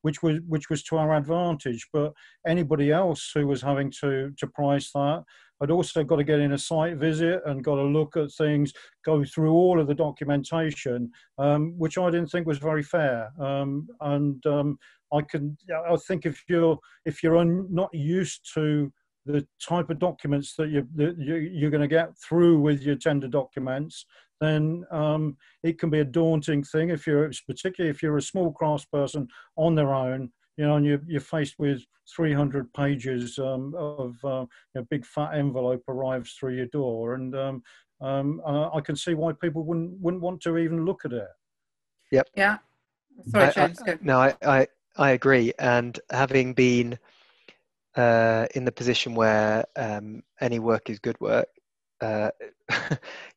which was to our advantage. But anybody else who was having to price that had also got to get in a site visit and got to look at things, go through all of the documentation, which I didn't think was very fair. I think if you're not used to the type of documents that you're going to get through with your tender documents, then it can be a daunting thing. Particularly if you're a small craftsperson on their own, and you're faced with 300 pages of a big fat envelope arrives through your door, and I can see why people wouldn't want to even look at it. Yep. Yeah. Sorry, James. I agree. And having been in the position where any work is good work,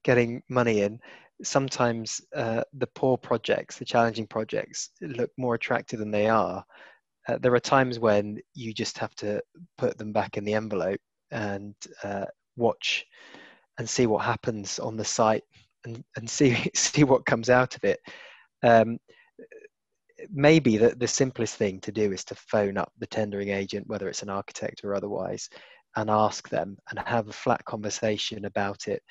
getting money in, sometimes the poor projects, the challenging projects, look more attractive than they are. There are times when you just have to put them back in the envelope and watch and see what happens on the site and see what comes out of it. Maybe the simplest thing to do is to phone up the tendering agent, whether it's an architect or otherwise, and ask them and have a flat conversation about it.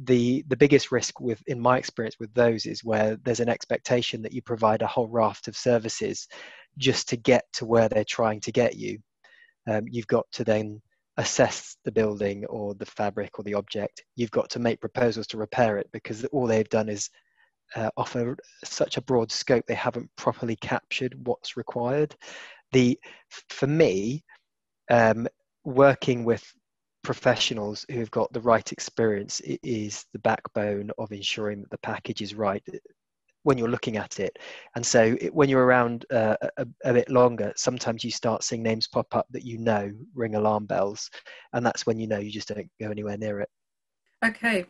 The biggest risk in my experience with those is where there's an expectation that you provide a whole raft of services just to get to where they're trying to get you. You've got to then assess the building or the fabric or the object. You've got to make proposals to repair it, because all they've done is offer such a broad scope. They haven't properly captured what's required. For me, working with professionals who've got the right experience is the backbone of ensuring that the package is right when you're looking at it. And so when you're around a bit longer, sometimes you start seeing names pop up that ring alarm bells, and that's when you just don't go anywhere near it. Okay,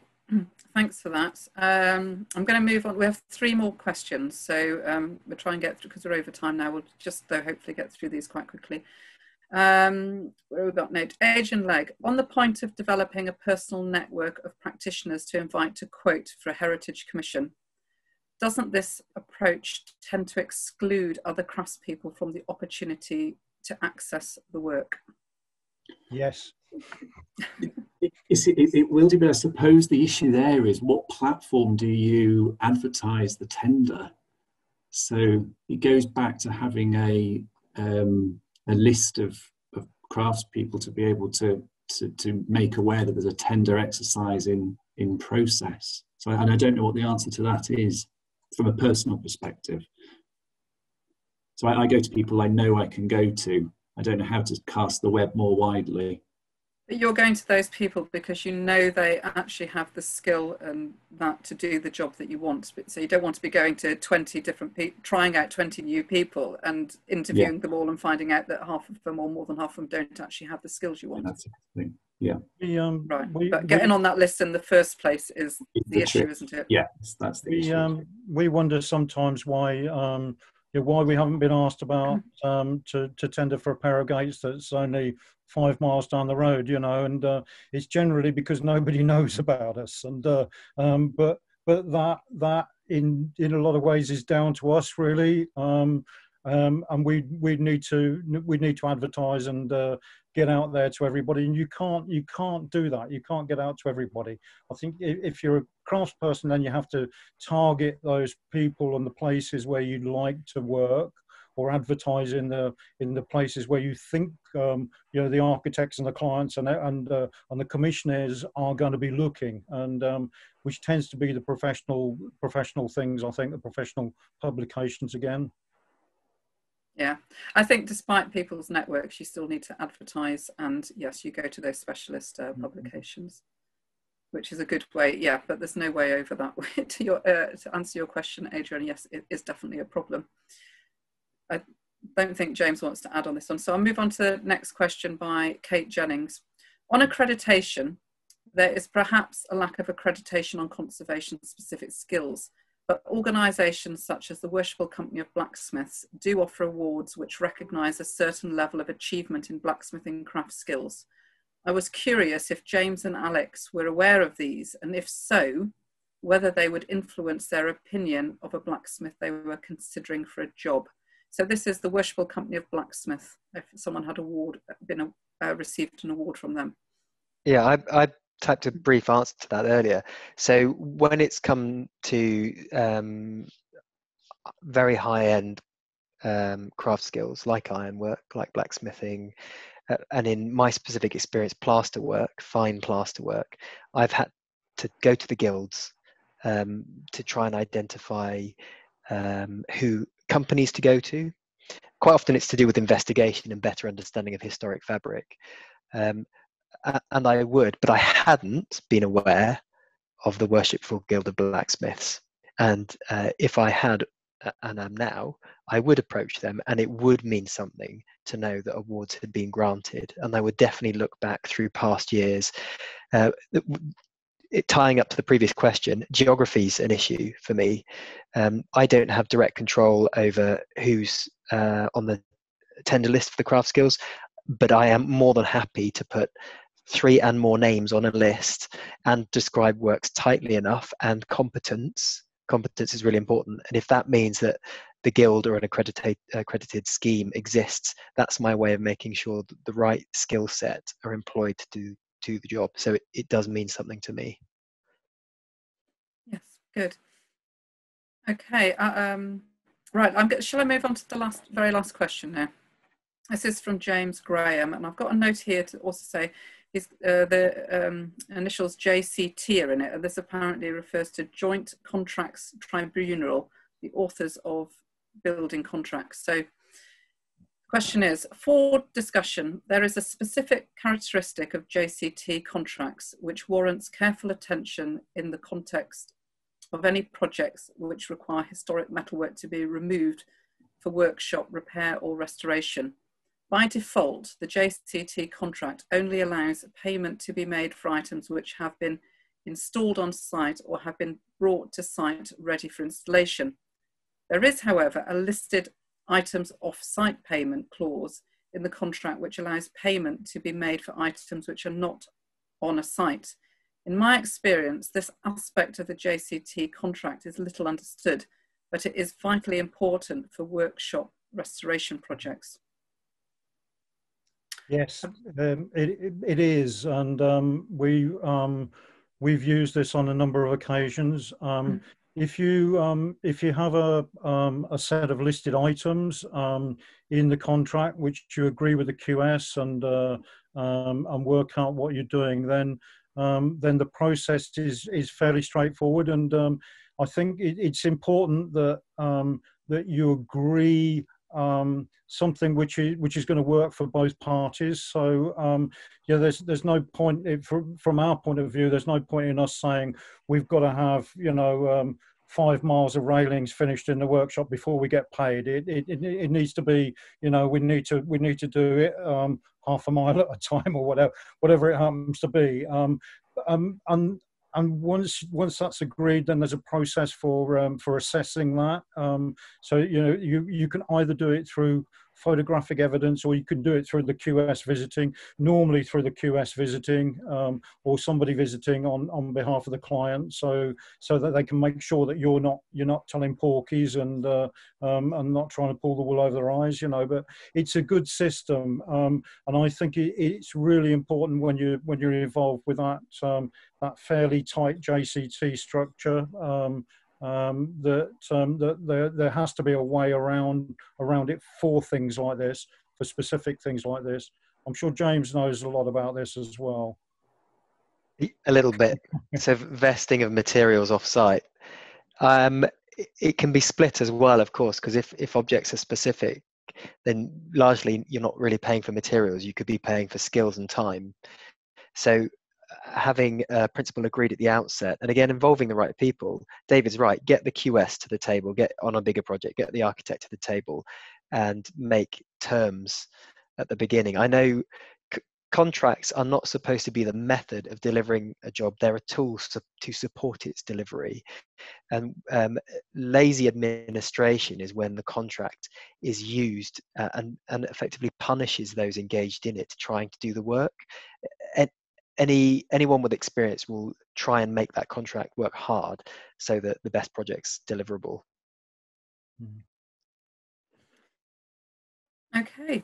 thanks for that. I'm going to move on. We have 3 more questions, so we'll try and get through, because we're over time now. We'll just hopefully get through these quite quickly. Where we've got note, Adrian Legg, on the point of developing a personal network of practitioners to invite to quote for a heritage commission, doesn't this approach tend to exclude other craftspeople from the opportunity to access the work? Yes. It will do, but I suppose the issue there is, what platform do you advertise the tender? So it goes back to having a list of craftspeople to be able to make aware that there's a tender exercise in process. So, and I don't know what the answer to that is from a personal perspective. So I go to people I know I can go to. I don't know how to cast the web more widely. But you're going to those people because you know they actually have the skill and that to do the job that you want. So you don't want to be going to 20 different people, trying out 20 new people and interviewing them all and finding out that half of them or more than half of them don't actually have the skills you want. That's the thing. Yeah. Right. But getting on that list in the first place is the issue, trick. Isn't it? Yeah, that's the issue. We wonder sometimes why we haven't been asked about to tender for a pair of gates that's only 5 miles down the road, and it's generally because nobody knows about us, and but that in a lot of ways is down to us, really, and we need to advertise and get out there to everybody, and you can't do that. You can't get out to everybody. I think if you're a craftsperson, then you have to target those people and the places where you'd like to work, or advertise in the places where you think the architects and the clients and the commissioners are going to be looking, and which tends to be the professional things. I think the professional publications again. Yeah, I think despite people's networks, you still need to advertise, and yes, you go to those specialist publications, which is a good way. Yeah, but there's no way over that way. To answer your question, Adrian, yes, it is definitely a problem. I don't think James wants to add on this one, so I'll move on to the next question by Kate Jennings. On accreditation, there is perhaps a lack of accreditation on conservation-specific skills, but organisations such as the Worshipful Company of Blacksmiths do offer awards which recognise a certain level of achievement in blacksmithing craft skills. I was curious if James and Alex were aware of these, and if so, whether they would influence their opinion of a blacksmith they were considering for a job. So this is the Worshipful Company of Blacksmith, if someone had received an award from them. Yeah, I typed a brief answer to that earlier. So when it's come to very high-end craft skills like ironwork, like blacksmithing, and in my specific experience, plasterwork, fine plasterwork, I've had to go to the guilds to try and identify who companies to go to. Quite often it's to do with investigation and better understanding of historic fabric. And I would, but I hadn't been aware of the Worshipful Guild of Blacksmiths. And if I had, and am now, I would approach them, and it would mean something to know that awards had been granted. And I would definitely look back through past years. Tying up to the previous question, geography is an issue for me. I don't have direct control over who's on the tender list for the craft skills, but I am more than happy to put 3 and more names on a list and describe works tightly enough, and competence is really important. And if that means that the guild or an accredited scheme exists, that's my way of making sure that the right skill set are employed to do the job. So it does mean something to me. Yes, good. Okay, right. Shall I move on to the very last question now? This is from James Graham, and I've got a note here to also say the initials JCT are in it, and this apparently refers to Joint Contracts Tribunal, the authors of building contracts. So the question is, for discussion, there is a specific characteristic of JCT contracts which warrants careful attention in the context of any projects which require historic metalwork to be removed for workshop repair or restoration. By default, the JCT contract only allows payment to be made for items which have been installed on site or have been brought to site ready for installation. There is, however, a listed items off-site payment clause in the contract which allows payment to be made for items which are not on a site. In my experience, this aspect of the JCT contract is little understood, but it is vitally important for workshop restoration projects. Yes, it is, and we've used this on a number of occasions. If you have a set of listed items in the contract which you agree with the QS and work out what you're doing, then the process is fairly straightforward. And I think it's important that that you agree something which is going to work for both parties. So yeah, there's no point from our point of view. There's no point in us saying we've got to have 5 miles of railings finished in the workshop before we get paid. It needs to be, we need to do it half a mile at a time or whatever it happens to be. And once that's agreed, then there's a process for assessing that. So you can either do it through photographic evidence, or you can do it through the QS visiting. Normally through the QS visiting, or somebody visiting on behalf of the client, so that they can make sure that you're not telling porkies and not trying to pull the wool over their eyes. But it's a good system, and I think it's really important when you're involved with that fairly tight JCT structure, that there has to be a way around it for things like this, for specific things like this. I'm sure James knows a lot about this as well. A little bit. So vesting of materials off-site. It can be split as well, of course, because if objects are specific, then largely you're not really paying for materials. You could be paying for skills and time. So having a principle agreed at the outset, and again involving the right people. David's right, get the QS to the table, get on a bigger project, get the architect to the table, and make terms at the beginning. I know contracts are not supposed to be the method of delivering a job. They're a tool to support its delivery. And lazy administration is when the contract is used and effectively punishes those engaged in it trying to do the work. Anyone with experience will try and make that contract work hard so that the best project's deliverable. Okay.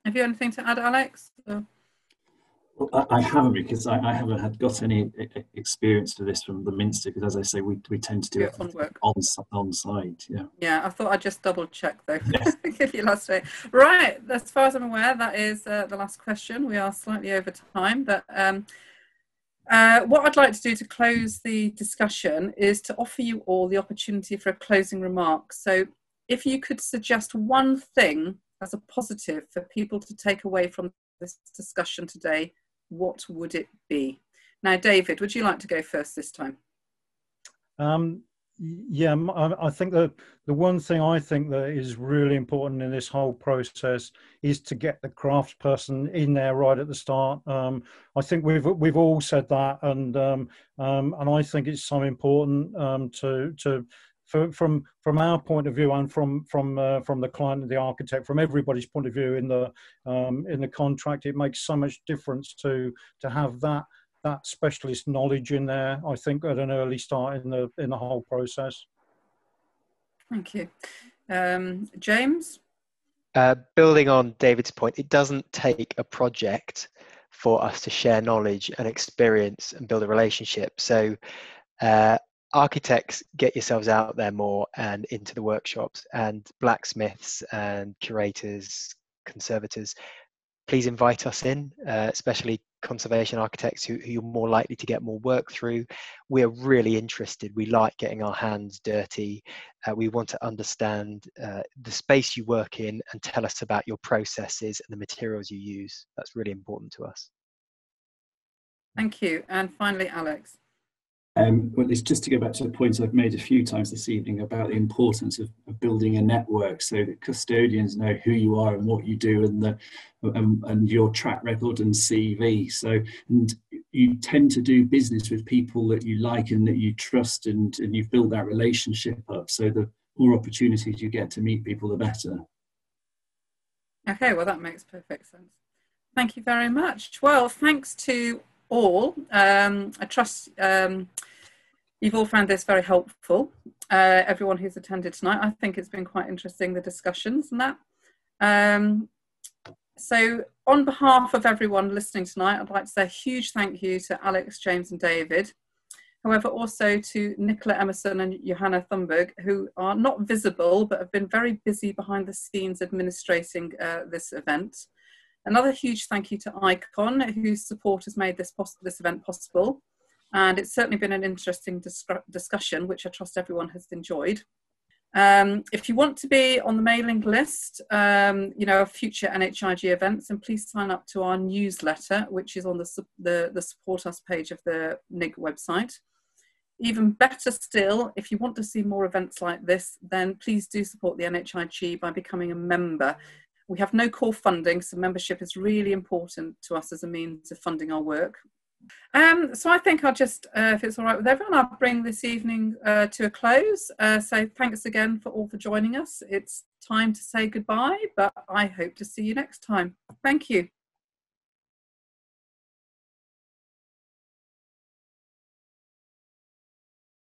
Have you anything to add, Alex? Well, I haven't, because I haven't got any experience for this from the Minster, because as I say, we tend to do it on site. Yeah, I thought I'd just double check though. Yes. Give you last week. Right, as far as I'm aware, that is the last question. We are slightly over time, but what I'd like to do to close the discussion is to offer you all the opportunity for a closing remark. So if you could suggest one thing as a positive for people to take away from this discussion today, what would it be? Now, David, would you like to go first this time? Yeah, I think that the one thing I think that is really important in this whole process is to get the craftsperson in there right at the start. I think we've all said that, and I think it's so important from our point of view, and from the client and the architect, from everybody's point of view in the contract. It makes so much difference to have that specialist knowledge in there, I think, at an early start in the whole process. Thank you. James? Building on David's point, it doesn't take a project for us to share knowledge and experience and build a relationship. So architects, get yourselves out there more and into the workshops, and blacksmiths and curators, conservators, please invite us in, especially conservation architects who you're more likely to get more work through. We're really interested. We like getting our hands dirty. We want to understand the space you work in and tell us about your processes and the materials you use. That's really important to us. Thank you. And finally, Alex. Well, it's just to go back to the point I've made a few times this evening about the importance of building a network, so that custodians know who you are and what you do, and your track record and CV. So, and you tend to do business with people that you like and that you trust, and you've built that relationship up. So the more opportunities you get to meet people, the better. Okay, well, that makes perfect sense. Thank you very much. Well, thanks to all. I trust you've all found this very helpful. Everyone who's attended tonight, I think it's been quite interesting, the discussions and that. So on behalf of everyone listening tonight, I'd like to say a huge thank you to Alex, James and David. However, also to Nicola Emerson and Johanna Thunberg, who are not visible, but have been very busy behind the scenes administrating this event. Another huge thank you to Icon, whose support has made this event possible. And it's certainly been an interesting discussion, which I trust everyone has enjoyed. If you want to be on the mailing list, of future NHIG events, then please sign up to our newsletter, which is on the Support Us page of the NIG website. Even better still, if you want to see more events like this, then please do support the NHIG by becoming a member. We have no core funding, so membership is really important to us as a means of funding our work. So I think I'll just, if it's all right with everyone, I'll bring this evening to a close. So thanks again for joining us. It's time to say goodbye, but I hope to see you next time. Thank you.